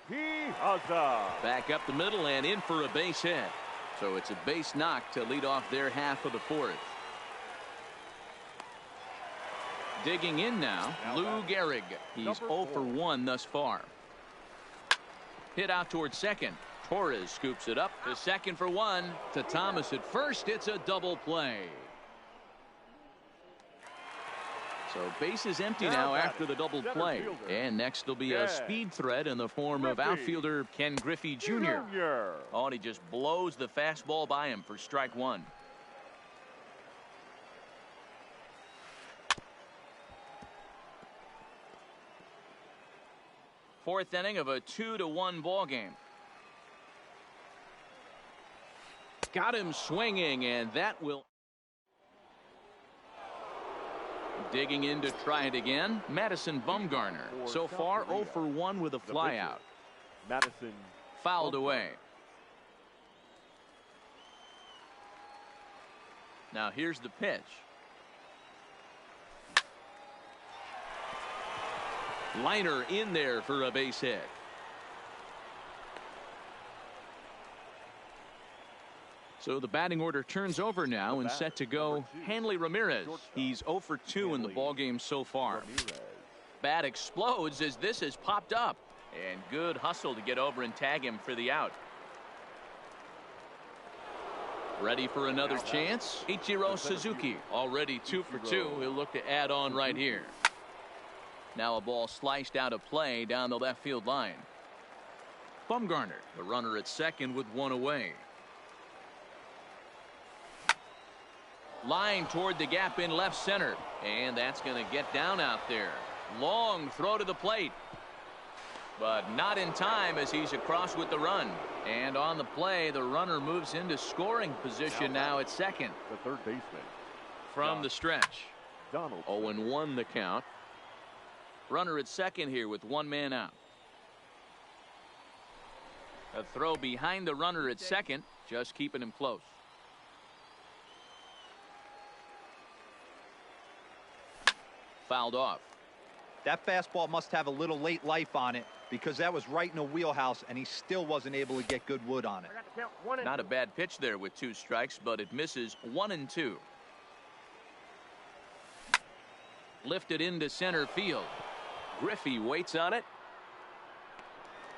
Piazza. Back up the middle and in for a base hit. So it's a base knock to lead off their half of the 4th. Digging in now, Lou Gehrig. He's 0 for 1 thus far. Hit out towards second. Torres scoops it up to second for 1. To Thomas at first. It's a double play. So base is empty now after the double play. And next will be a speed threat in the form of outfielder Ken Griffey Jr. Oh, and he just blows the fastball by him for strike 1. Fourth inning of a 2-1 ball game. Got him swinging, and that will. Digging in to try it again, Madison Bumgarner. So far 0 for 1 with a flyout. Madison fouled away. Now here's the pitch. Liner in there for a base hit. So the batting order turns over now and set to go Hanley Ramirez. He's 0 for 2 in the ballgame so far. Bat explodes as this has popped up. And good hustle to get over and tag him for the out. Ready for another chance? Ichiro Suzuki already 2 for 2. He'll look to add on right here. Now a ball sliced out of play down the left field line. Bumgarner, the runner at second with 1 away. Line toward the gap in left center. And that's going to get down out there. Long throw to the plate. But not in time as he's across with the run. And on the play, the runner moves into scoring position now at second. The third baseman. From the stretch. 0-1 the count. Runner at second here with 1 man out. A throw behind the runner at second, just keeping him close. Fouled off. That fastball must have a little late life on it because that was right in a wheelhouse and he still wasn't able to get good wood on it. Not a bad pitch there with 2 strikes, but it misses 1-2. Lifted into center field. Griffey waits on it.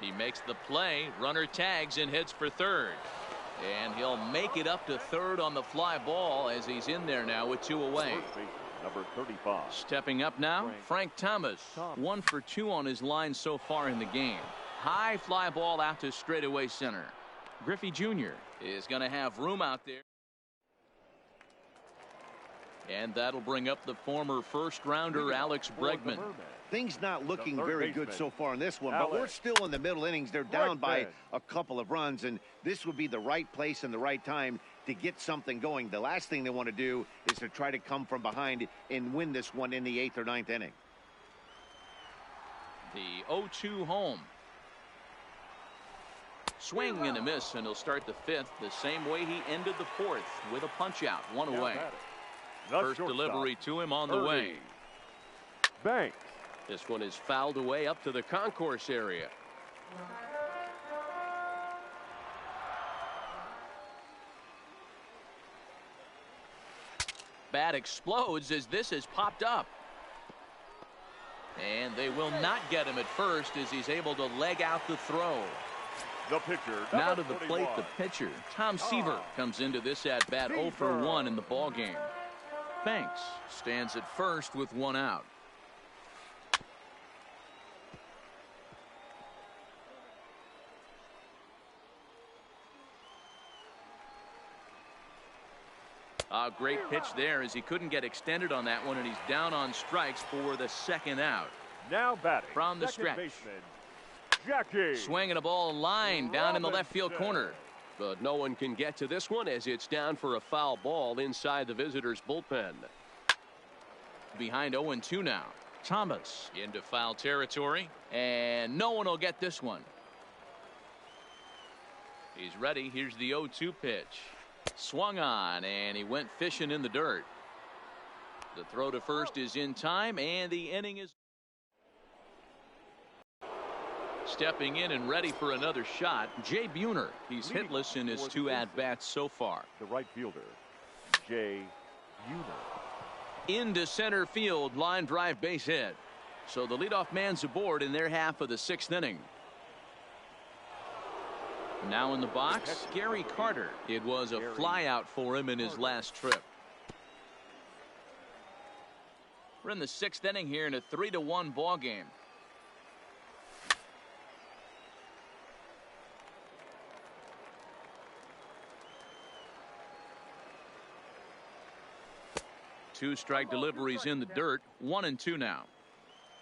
He makes the play. Runner tags and hits for third. And he'll make it up to third on the fly ball as he's in there now with 2 away. Number 35. Stepping up now, Frank Thomas. 1 for 2 on his line so far in the game. High fly ball out to straightaway center. Griffey Jr. is going to have room out there. And that'll bring up the former first rounder Alex Bregman. Things not looking very good so far in this one, but we're still in the middle innings. They're down by a couple of runs, and this would be the right place and the right time to get something going. The last thing they want to do is to try to come from behind and win this one in the 8th or 9th inning. The 0-2 home. Swing and a miss, and he'll start the 5th the same way he ended the 4th with a punch out, 1 away. First delivery to him on the way. Banks. This one is fouled away up to the concourse area. Bat explodes as this has popped up. And they will not get him at first as he's able to leg out the throw. The pitcher. Now to the plate, the pitcher. Tom Seaver comes into this at bat 0 for 1 in the ball game. Banks stands at first with 1 out. A great pitch there as he couldn't get extended on that one, and he's down on strikes for the second out. Now batting From the second stretch. baseman, Jackie. Swinging a ball line down in the left field corner. But no one can get to this one as it's down for a foul ball inside the visitors' bullpen. Behind 0-2 now. Thomas into foul territory, and no one will get this one. He's ready. Here's the 0-2 pitch. Swung on, and he went fishing in the dirt. The throw to first is in time, and the inning is stepping in and ready for another shot. Jay Buhner. He's hitless in his 2 at-bats so far. The right fielder, Jay Buhner. Into center field, line drive, base hit. So the leadoff man's aboard in their half of the 6th inning. Now in the box, Gary Carter. It was a flyout for him in his last trip. We're in the 6th inning here in a 3-1 ball game. Two strike deliveries in the dirt. 1-2 now.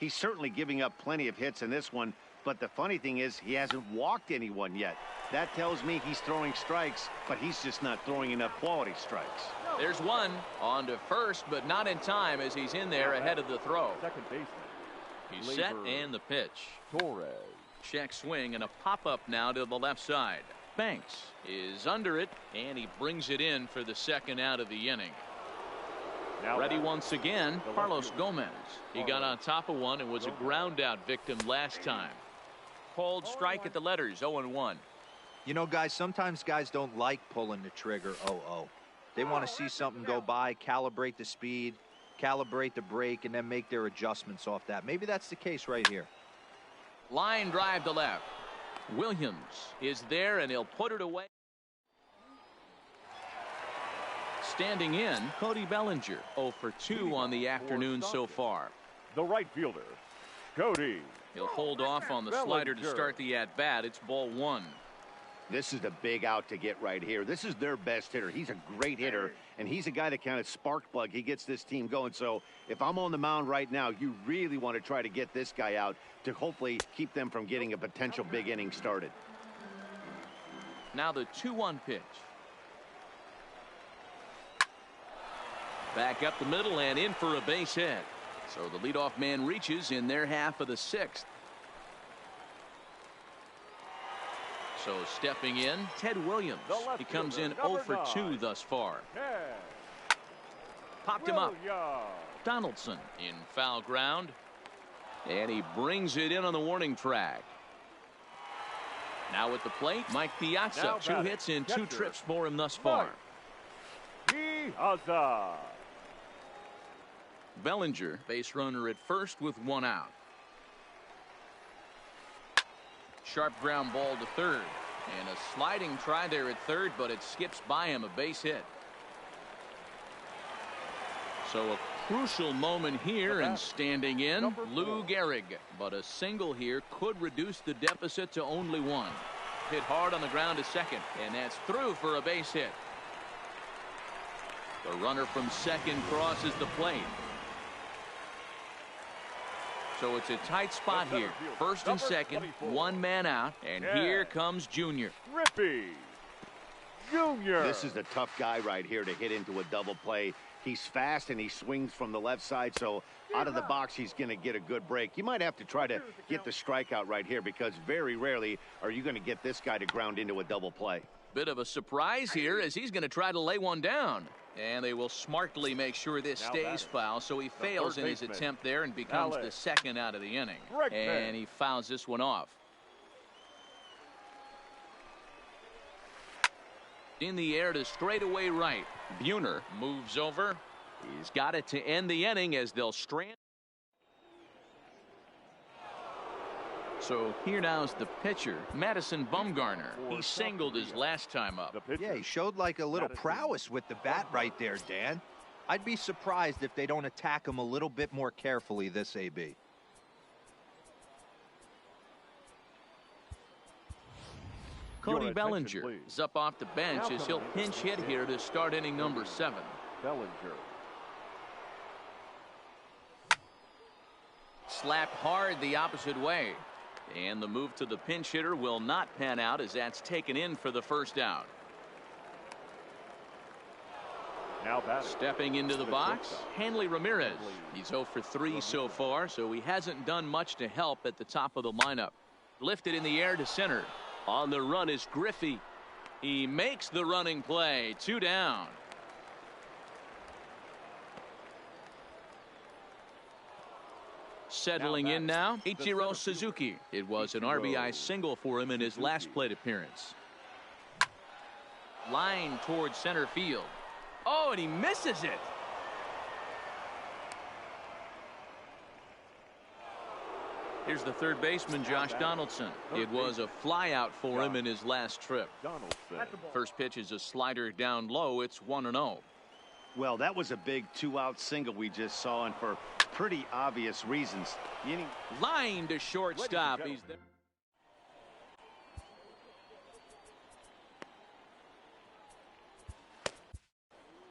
He's certainly giving up plenty of hits in this one, but the funny thing is he hasn't walked anyone yet. That tells me he's throwing strikes, but he's just not throwing enough quality strikes. There's one on to first, but not in time as he's in there ahead of the throw. Second baseman, He's set and the pitch. Torres. Check swing and a pop-up now to the left side. Banks is under it, and he brings it in for the second out of the inning. Now Ready once again, Carlos Gomez. He got on top of one and was a ground out victim last time. Called strike at the letters, 0-1. You know, guys, sometimes guys don't like pulling the trigger 0-0. They want to see something go by, calibrate the speed, calibrate the brake, and then make their adjustments off that. Maybe that's the case right here. Line drive to left. Williams is there, and he'll put it away. Standing in, Cody Bellinger, 0 for 2 on the afternoon so far. The right fielder, Cody. He'll hold off on the slider to start the at-bat. It's ball 1. This is the big out to get right here. This is their best hitter. He's a great hitter, and he's a guy that kind of spark plug. He gets this team going. So if I'm on the mound right now, you really want to try to get this guy out to hopefully keep them from getting a potential big inning started. Now the 2-1 pitch. Back up the middle and in for a base hit. So the leadoff man reaches in their half of the 6th. So stepping in, Ted Williams. He comes in 0 for 2 thus far. Popped him up. Donaldson in foul ground. And he brings it in on the warning track. Now at the plate, Mike Piazza. 2 hits in 2 trips for him thus far. Piazza. Bellinger, base runner at first with 1 out. Sharp ground ball to third. And a sliding try there at third, but it skips by him, a base hit. So a crucial moment here, and standing in, Lou Gehrig. But a single here could reduce the deficit to only 1. Hit hard on the ground to second, and that's through for a base hit. The runner from second crosses the plate. So it's a tight spot here. First and second, 1 man out, and here comes Junior. Rippy Junior. This is a tough guy right here to hit into a double play. He's fast and he swings from the left side, so out of the box he's going to get a good break. You might have to try to get the strikeout right here, because very rarely are you going to get this guy to ground into a double play. Bit of a surprise here as he's going to try to lay one down. And they will smartly make sure this stays foul, so he fails in his attempt there and becomes the second out of the inning. And he fouls this one off. In the air to straightaway right. Buhner moves over. He's got it to end the inning as they'll strand. So here now is the pitcher, Madison Bumgarner. He singled his last time up. Yeah, he showed like a little prowess with the bat right there, Dan. I'd be surprised if they don't attack him a little bit more carefully this AB. Cody Your Bellinger attention, please. is up off the bench as he'll pinch hit here to start inning number 7. Bellinger. Slapped hard the opposite way. And the move to the pinch hitter will not pan out as that's taken in for the first out. Now batting. Stepping into the box, Hanley Ramirez. He's 0 for 3 so far, so he hasn't done much to help at the top of the lineup. Lifted in the air to center. On the run is Griffey. He makes the running play. 2 down. Settling in now, Ichiro Suzuki. It was an RBI single for him in his last plate appearance. Line towards center field. Oh, and he misses it. Here's the third baseman, Josh Donaldson. It was a flyout for him in his last trip. First pitch is a slider down low. It's 1-0. Well, that was a big 2-out single we just saw, and for pretty obvious reasons. Line to shortstop. He's there.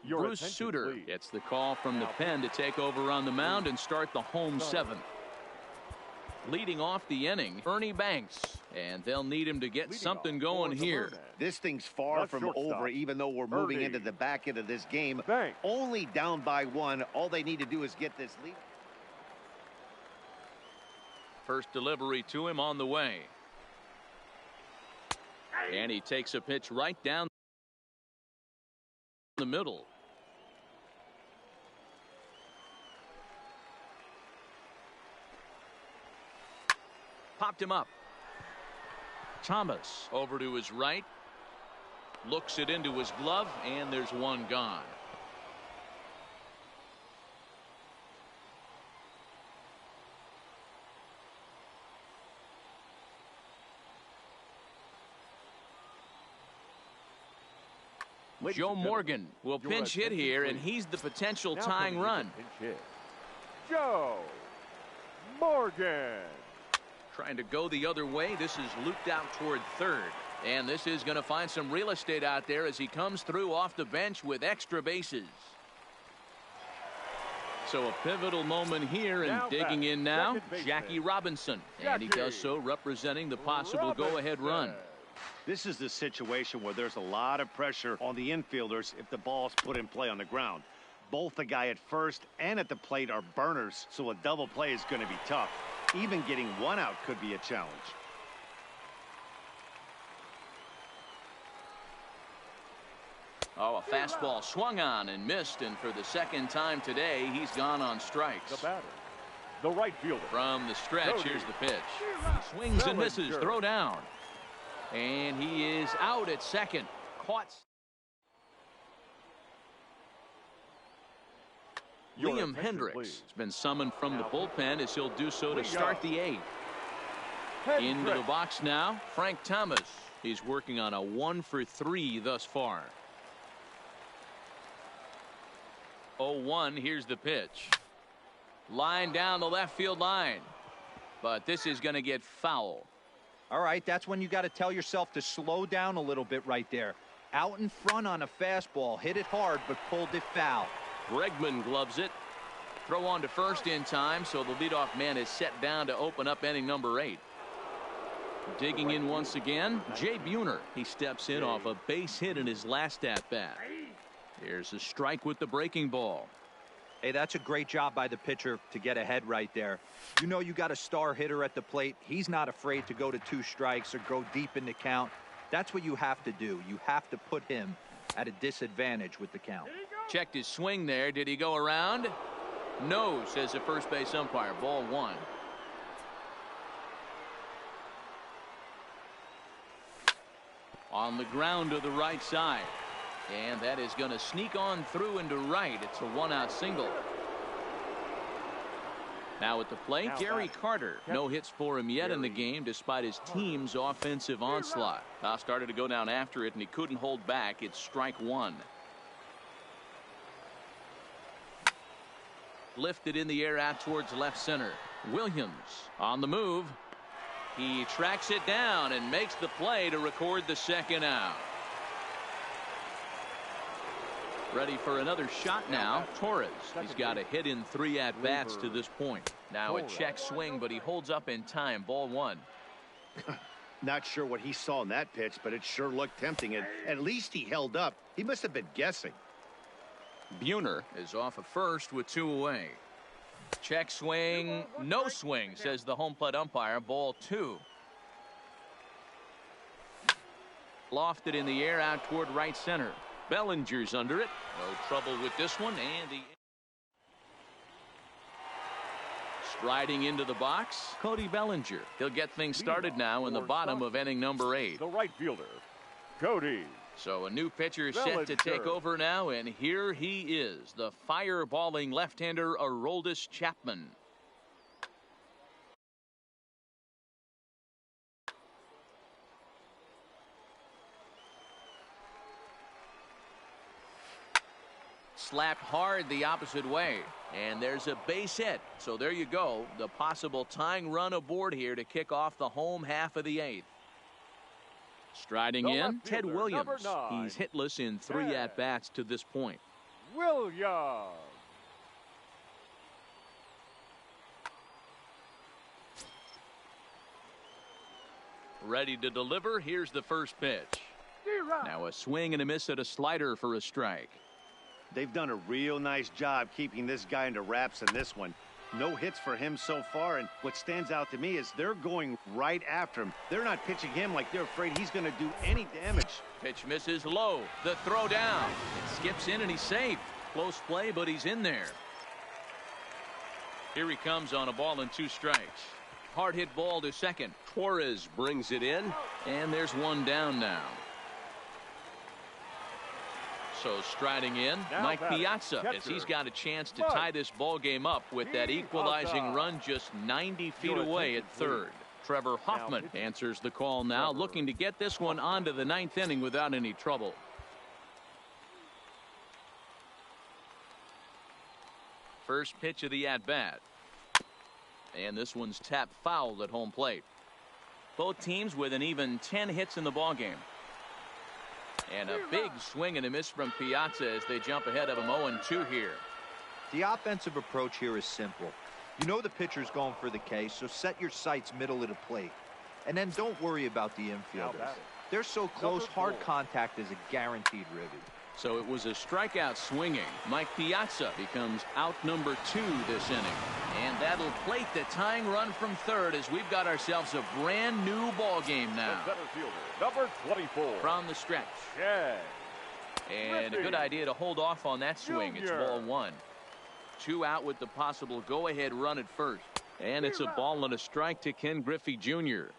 Bruce Sutter gets the call from the pen to take over on the mound and start the home 7th. Leading off the inning, Ernie Banks, and they'll need him to get something going here. This thing's far from over, even though we're moving into the back end of this game. Only down by 1. All they need to do is get this lead. First delivery to him on the way. And he takes a pitch right down the middle. Popped him up. Thomas over to his right. Looks it into his glove, and there's one gone. Joe Morgan will pinch hit here, and he's the potential tying run. Joe Morgan. Trying to go the other way. This is looped out toward third. And this is going to find some real estate out there as he comes through off the bench with extra bases. So a pivotal moment here, and digging in now, Jackie Robinson. And he does so representing the possible go-ahead run. This is the situation where there's a lot of pressure on the infielders if the ball's put in play on the ground. Both the guy at first and at the plate are burners, so a double play is going to be tough. Even getting 1 out could be a challenge. Oh, a fastball swung on and missed, and for the second time today, he's gone on strikes. The batter, the right fielder. From the stretch, here's the pitch. He swings and misses, throw down. And he is out at second. Caught. Liam Hendricks has been summoned from the bullpen as he'll do so to start the 8th. Into the box now, Frank Thomas. He's working on a 1 for 3 thus far. 0-1. Here's the pitch. Line down the left field line. But this is going to get foul. All right, that's when you got to tell yourself to slow down a little bit right there. Out in front on a fastball, hit it hard, but pulled it foul. Bregman gloves it. Throw on to first in time, so the leadoff man is set down to open up inning number 8. Digging in once again, Jay Buhner. He steps in off a base hit in his last at-bat. Here's a strike with the breaking ball. Hey, that's a great job by the pitcher to get ahead right there. You know you got a star hitter at the plate. He's not afraid to go to 2 strikes or go deep in the count. That's what you have to do. You have to put him at a disadvantage with the count. Checked his swing there. Did he go around? No, says the first base umpire. Ball 1. On the ground to the right side. And that is going to sneak on through into right. It's a 1-out single. Now at the plate, Gary Carter. No hits for him yet in the game despite his team's offensive onslaught. Now started to go down after it, and he couldn't hold back. It's strike 1. Lifted in the air out towards left center. Williams on the move. He tracks it down and makes the play to record the second out. Ready for another shot now. Torres. He's got a hit in 3 at-bats to this point. Now a check swing, but he holds up in time. Ball 1. Not sure what he saw in that pitch, but it sure looked tempting, and at least he held up. He must have been guessing. Buhner is off of first with 2 away. Check swing, no swing, says the home plate umpire. Ball 2. Lofted in the air out toward right center. Bellinger's under it. No trouble with this one. And he striding into the box, Cody Bellinger. He'll get things started now in the bottom of inning number 8. The right fielder, Cody. So a new pitcher set to take over now, and here he is, the fireballing left-hander Aroldis Chapman. Slapped hard the opposite way, and there's a base hit. So there you go, the possible tying run aboard here to kick off the home half of the 8th. Striding in, Ted Williams. He's hitless in 3 at-bats to this point. Williams. Ready to deliver. Here's the first pitch. Now a swing and a miss at a slider for a strike. They've done a real nice job keeping this guy into wraps in this one. No hits for him so far, and what stands out to me is they're going right after him. They're not pitching him like they're afraid he's going to do any damage. Pitch misses low. The throw down. It skips in and he's safe. Close play, but he's in there. Here he comes on a ball and 2 strikes. Hard hit ball to second. Torres brings it in. And there's 1 down now. So striding in, Mike Piazza, as he's got a chance to tie this ball game up with that equalizing run just 90 feet away at third. Trevor Hoffman answers the call now, looking to get this one onto the 9th inning without any trouble. First pitch of the at-bat. And this one's tapped foul at home plate. Both teams with an even 10 hits in the ball game. And a big swing and a miss from Piazza as they jump ahead of him 0-2 here. The offensive approach here is simple. You know the pitcher's going for the K, so set your sights middle of the plate. And then don't worry about the infielders. They're so close, hard contact is a guaranteed ribby. So it was a strikeout swinging. Mike Piazza becomes out number 2 this inning. And that'll plate the tying run from third as we've got ourselves a brand new ball game now. The center fielder, number 24. From the stretch. Yeah. And a good idea to hold off on that swing. It's ball 1. 2 out with the possible go-ahead run at first. And it's a ball and a strike to Ken Griffey Jr.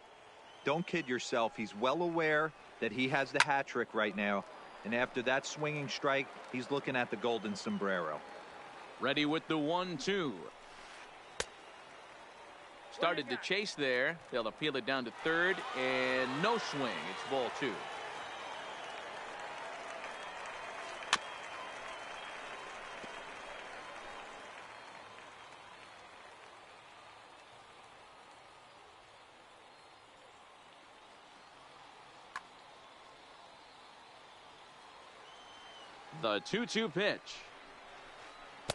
Don't kid yourself. He's well aware that he has the hat trick right now. And after that swinging strike, he's looking at the golden sombrero. Ready with the 1-2. Started to chase there. They'll appeal it down to third, and no swing. It's ball 2. The 2-2 pitch.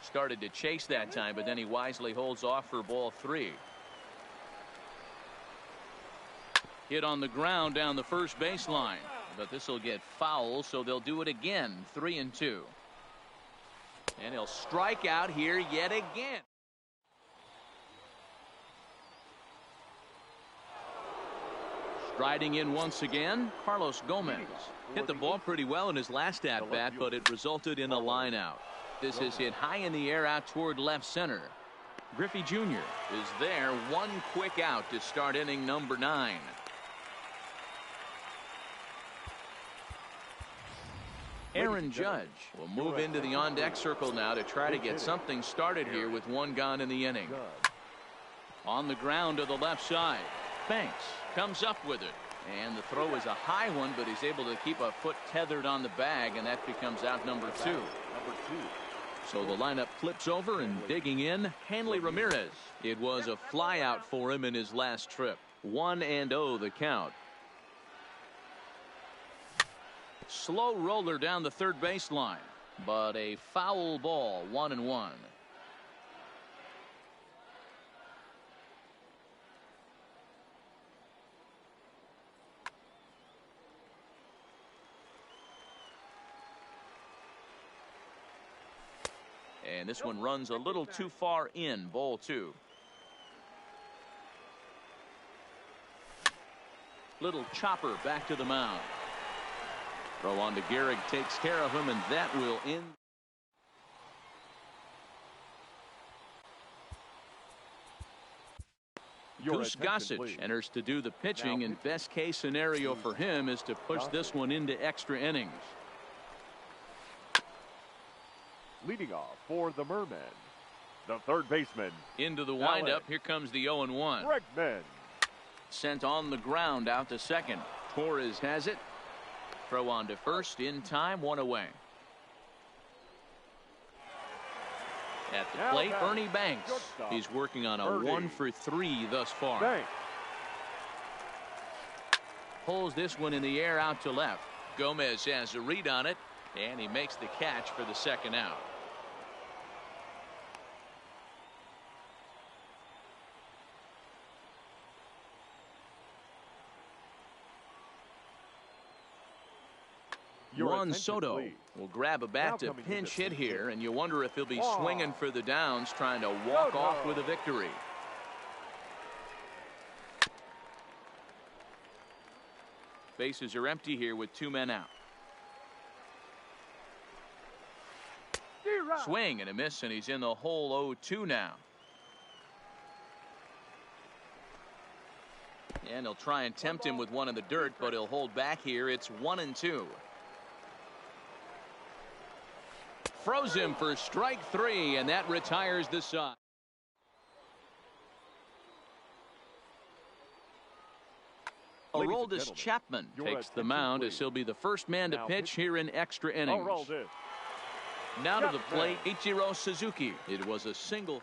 Started to chase that time, but then he wisely holds off for ball 3. Hit on the ground down the first baseline, but this will get foul, so they'll do it again. 3-2. And he'll strike out here yet again. Striding in once again, Carlos Gomez. Hit the ball pretty well in his last at-bat, but it resulted in a line out. This is hit high in the air out toward left center. Griffey Jr. is there. 1 quick out to start inning number 9. Aaron Judge will move into the on-deck circle now to try to get something started here with 1 gone in the inning. On the ground to the left side. Banks comes up with it. And the throw is a high one, but he's able to keep a foot tethered on the bag, and that becomes out number 2. So the lineup flips over, and digging in, Hanley Ramirez. It was a fly out for him in his last trip. 1-0 the count. Slow roller down the third baseline, but a foul ball. 1-1. And this one runs a little too far in. Ball 2. Little chopper back to the mound. Throw on to Gehrig, takes care of him, and that will end. Goose Gossage enters to do the pitching, and best case scenario for him is to push this one into extra innings. Leading off for the Mermen, the third baseman. Into the windup. Here comes the 0-1. Bregman. Sent on the ground out to second. Torres has it. Throw on to first in time. 1 away. At the plate, Ernie Banks. He's working on a 1-for-3 thus far. Banks. Pulls this one in the air out to left. Gomez has a read on it, and he makes the catch for the second out. Juan Soto will grab a bat to pinch hit here, and you wonder if he'll be swinging for the downs, trying to walk off with a victory. Bases are empty here with 2 men out. Swing and a miss, and he's in the hole. 0-2 now. And he'll try and tempt him with one in the dirt, but he'll hold back here. It's 1-2. Froze him for strike 3, and that retires the side. Aroldis Chapman takes the mound as he'll be the first man to pitch here in extra innings. Now to the plate, Ichiro Suzuki. It was a single.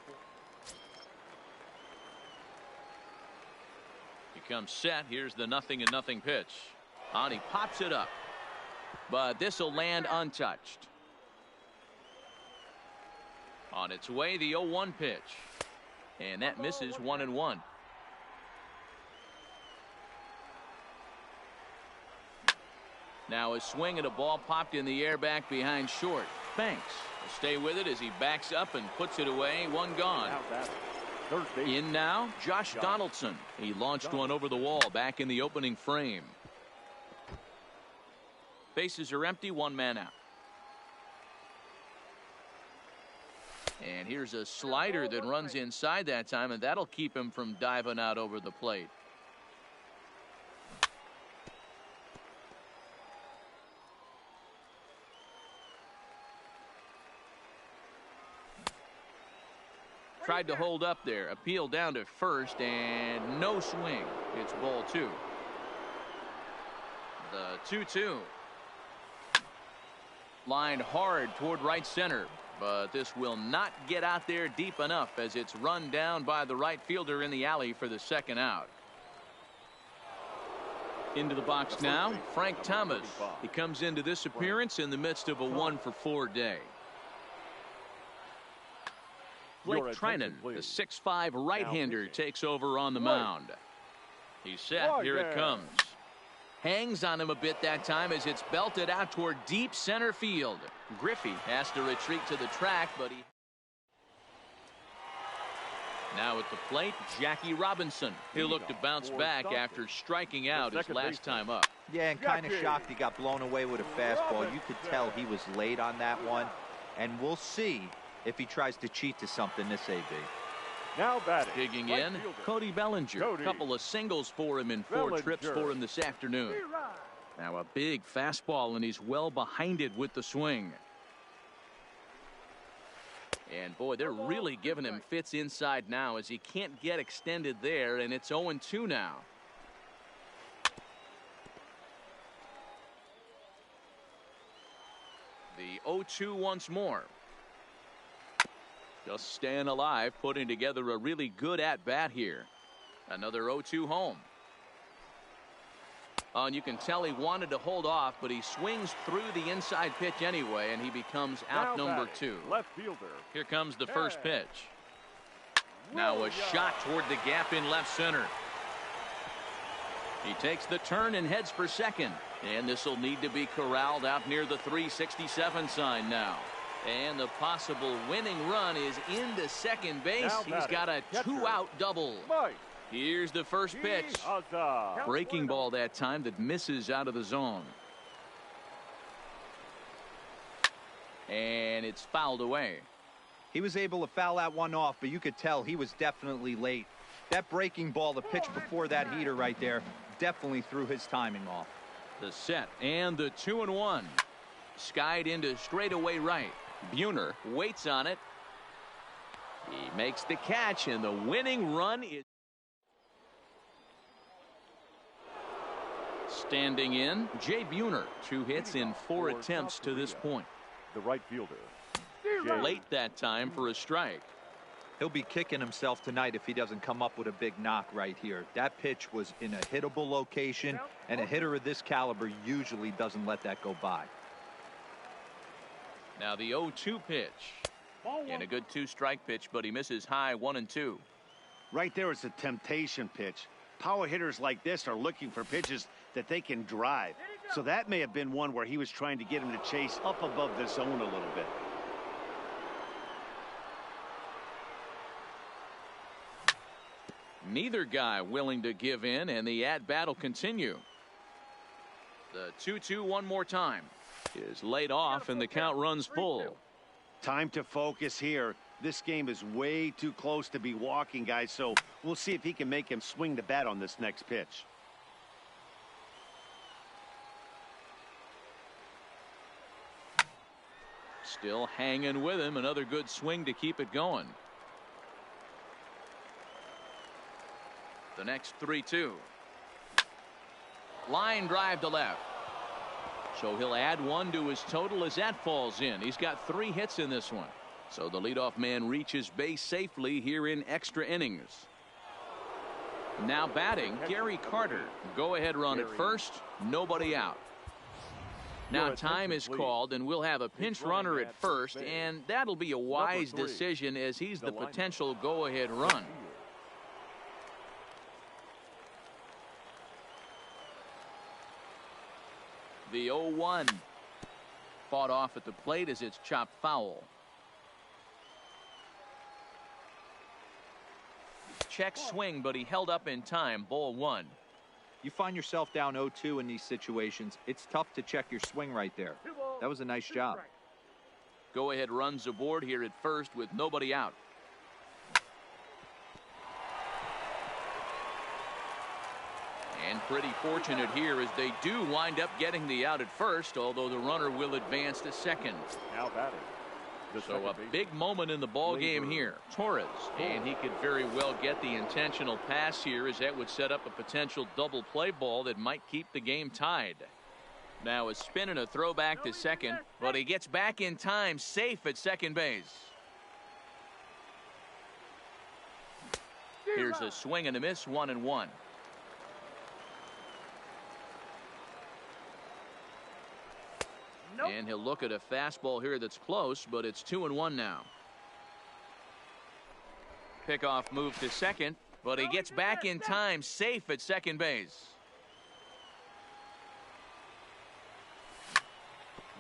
He comes set. Here's the 0-0 pitch. And he pops it up, but this will land untouched. On its way, the 0-1 pitch, and that misses. 1-1. Now a swing and a ball popped in the air back behind short. Banks will stay with it as he backs up and puts it away. 1 gone. In now, Josh Donaldson. He launched one over the wall back in the opening frame. Bases are empty. 1 man out. And here's a slider that runs inside that time, and that'll keep him from diving out over the plate. Tried to hold up there. Appeal down to first, and no swing. It's ball 2. The 2-2. Lined hard toward right center, but this will not get out there deep enough as it's run down by the right fielder in the alley for the second out. Into the box now, Frank Thomas. He comes into this appearance in the midst of a 1-for-4 day. Blake Trinan, the 6'5" right-hander, takes over on the mound. He's set. Here it comes. Hangs on him a bit that time as it's belted out toward deep center field. Griffey has to retreat to the track, but he... Now at the plate, Jackie Robinson. He'll look to bounce back after striking out his last time up. Yeah, and kind of shocked he got blown away with a fastball. You could tell he was late on that one, and we'll see if he tries to cheat to something this AB. Now batting. Digging in, Cody Bellinger. A couple of singles for him in 4 trips for him this afternoon. Now a big fastball, and he's well behind it with the swing. And boy, they're really giving him fits inside now as he can't get extended there, and it's 0-2 now. The 0-2 once more. Just staying alive, putting together a really good at-bat here. Another 0-2 home. And you can tell he wanted to hold off, but he swings through the inside pitch anyway, and he becomes out number 2. Left fielder. Here comes the first pitch. Now a shot toward the gap in left center. He takes the turn and heads for second. And this will need to be corralled out near the 367 sign now. And the possible winning run is into second base. He's got a 2-out double. Here's the first pitch. Breaking ball that time that misses out of the zone. And it's fouled away. He was able to foul that one off, but you could tell he was definitely late. That breaking ball, the pitch before that heater right there, definitely threw his timing off. The set and the 2-1. Skied into straightaway right. Buhner waits on it. He makes the catch, and the winning run is standing in. Jay Buhner, 2 hits in 4 attempts to this point. The right fielder. Late that time for a strike. He'll be kicking himself tonight if he doesn't come up with a big knock right here. That pitch was in a hittable location, and a hitter of this caliber usually doesn't let that go by. Now the 0-2 pitch. And a good 2-strike pitch, but he misses high 1-2. Right there is a temptation pitch. Power hitters like this are looking for pitches that they can drive. So that may have been one where he was trying to get him to chase up above the zone a little bit. Neither guy willing to give in, and the at-bat will continue. The 2-2 one more time is laid off, and the count runs full. Time to focus here. This game is way too close to be walking, guys, so we'll see if he can make him swing the bat on this next pitch. Still hanging with him. Another good swing to keep it going. The next 3-2. Line drive to left. So he'll add 1 to his total as that falls in. He's got 3 hits in this one. So the leadoff man reaches base safely here in extra innings. Now batting, Gary Carter. Go ahead run at first. Nobody out. Now time is called, and we'll have a pinch runner at first, and that'll be a wise decision as he's the potential go-ahead run. The 0-1 fought off at the plate as it's chopped foul. Check swing, but he held up in time. Ball 1. You find yourself down 0-2 in these situations. It's tough to check your swing right there. That was a nice job. Go ahead runs aboard here at first with nobody out. And pretty fortunate here as they do wind up getting the out at first, although the runner will advance to second. Now batting. So a big moment in the ball game here. Torres, and he could very well get the intentional pass here, as that would set up a potential double play ball that might keep the game tied. Now a spin and a throwback to second, but he gets back in time, safe at second base. Here's a swing and a miss, 1-1. And he'll look at a fastball here that's close, but it's 2-1 now. Pickoff move to second, but he gets back in time, safe at second base.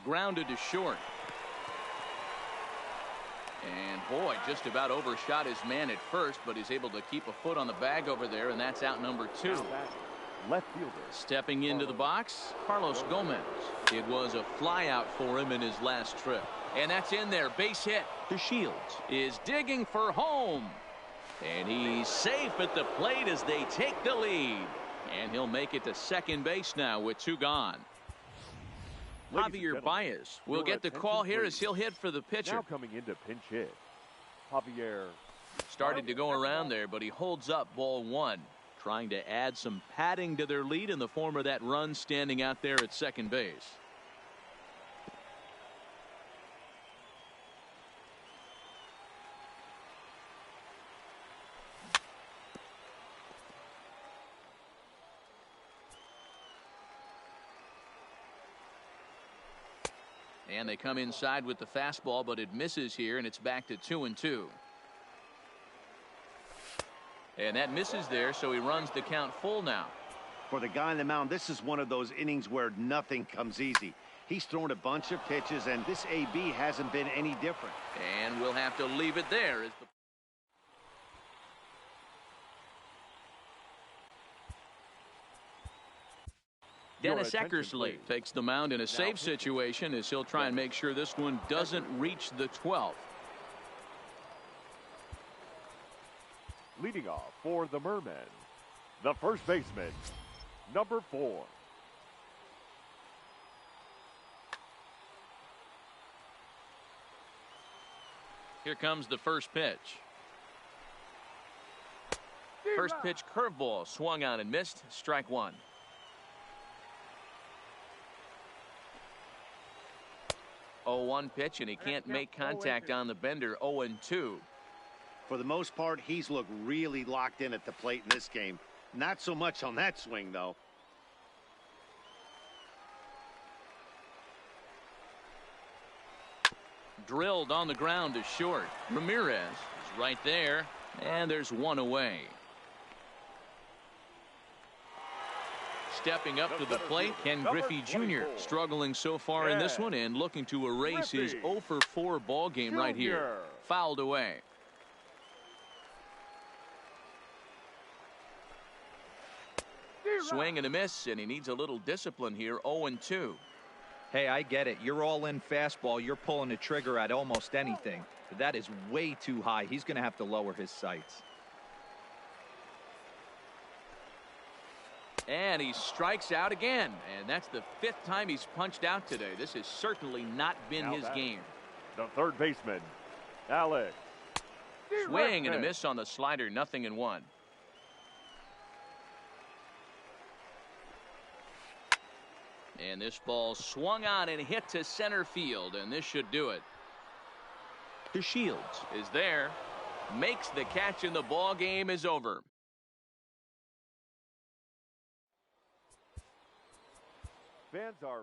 Grounded to short. And boy, just about overshot his man at first, but he's able to keep a foot on the bag over there, and that's out number 2. Left fielder. Stepping into the box, Carlos Gomez. It was a flyout for him in his last trip. And that's in there. Base hit. DeShields is digging for home. And he's safe at the plate as they take the lead. And he'll make it to second base now with 2 gone. Javier Baez will get the call here as he'll hit for the pitcher. Now coming into pinch hit. Javier started to go around there, but he holds up ball 1. Trying to add some padding to their lead in the form of that run standing out there at second base. And they come inside with the fastball, but it misses here, and it's back to 2-2. And that misses there, so he runs the count full now. For the guy on the mound, this is one of those innings where nothing comes easy. He's thrown a bunch of pitches, and this AB hasn't been any different. And we'll have to leave it there. As Dennis Eckersley takes the mound in a safe situation as he'll try and make sure this one doesn't reach the 12th. Leading off for the Mermen, the first baseman, number 4. Here comes the first pitch. First pitch curveball swung on and missed. Strike one. Oh, 1 pitch, and he can't make contact on the bender. 0-2. For the most part, he's looked really locked in at the plate in this game. Not so much on that swing, though. Drilled on the ground to short. Ramirez is right there, and there's one away. Stepping up to the plate, Ken Griffey Jr. struggling so far in this one and looking to erase his 0-for-4 ball game right here. Fouled away. Swing and a miss, and he needs a little discipline here. 0-2. Hey, I get it. You're all in fastball. You're pulling the trigger at almost anything. But that is way too high. He's going to have to lower his sights. And he strikes out again. And that's the 5th time he's punched out today. This has certainly not been his game. The third baseman, Alex. Swing and a miss on the slider. 0-1. And this ball swung on and hit to center field, and this should do it. DeShields is there, makes the catch, and the ball game is over. Fans are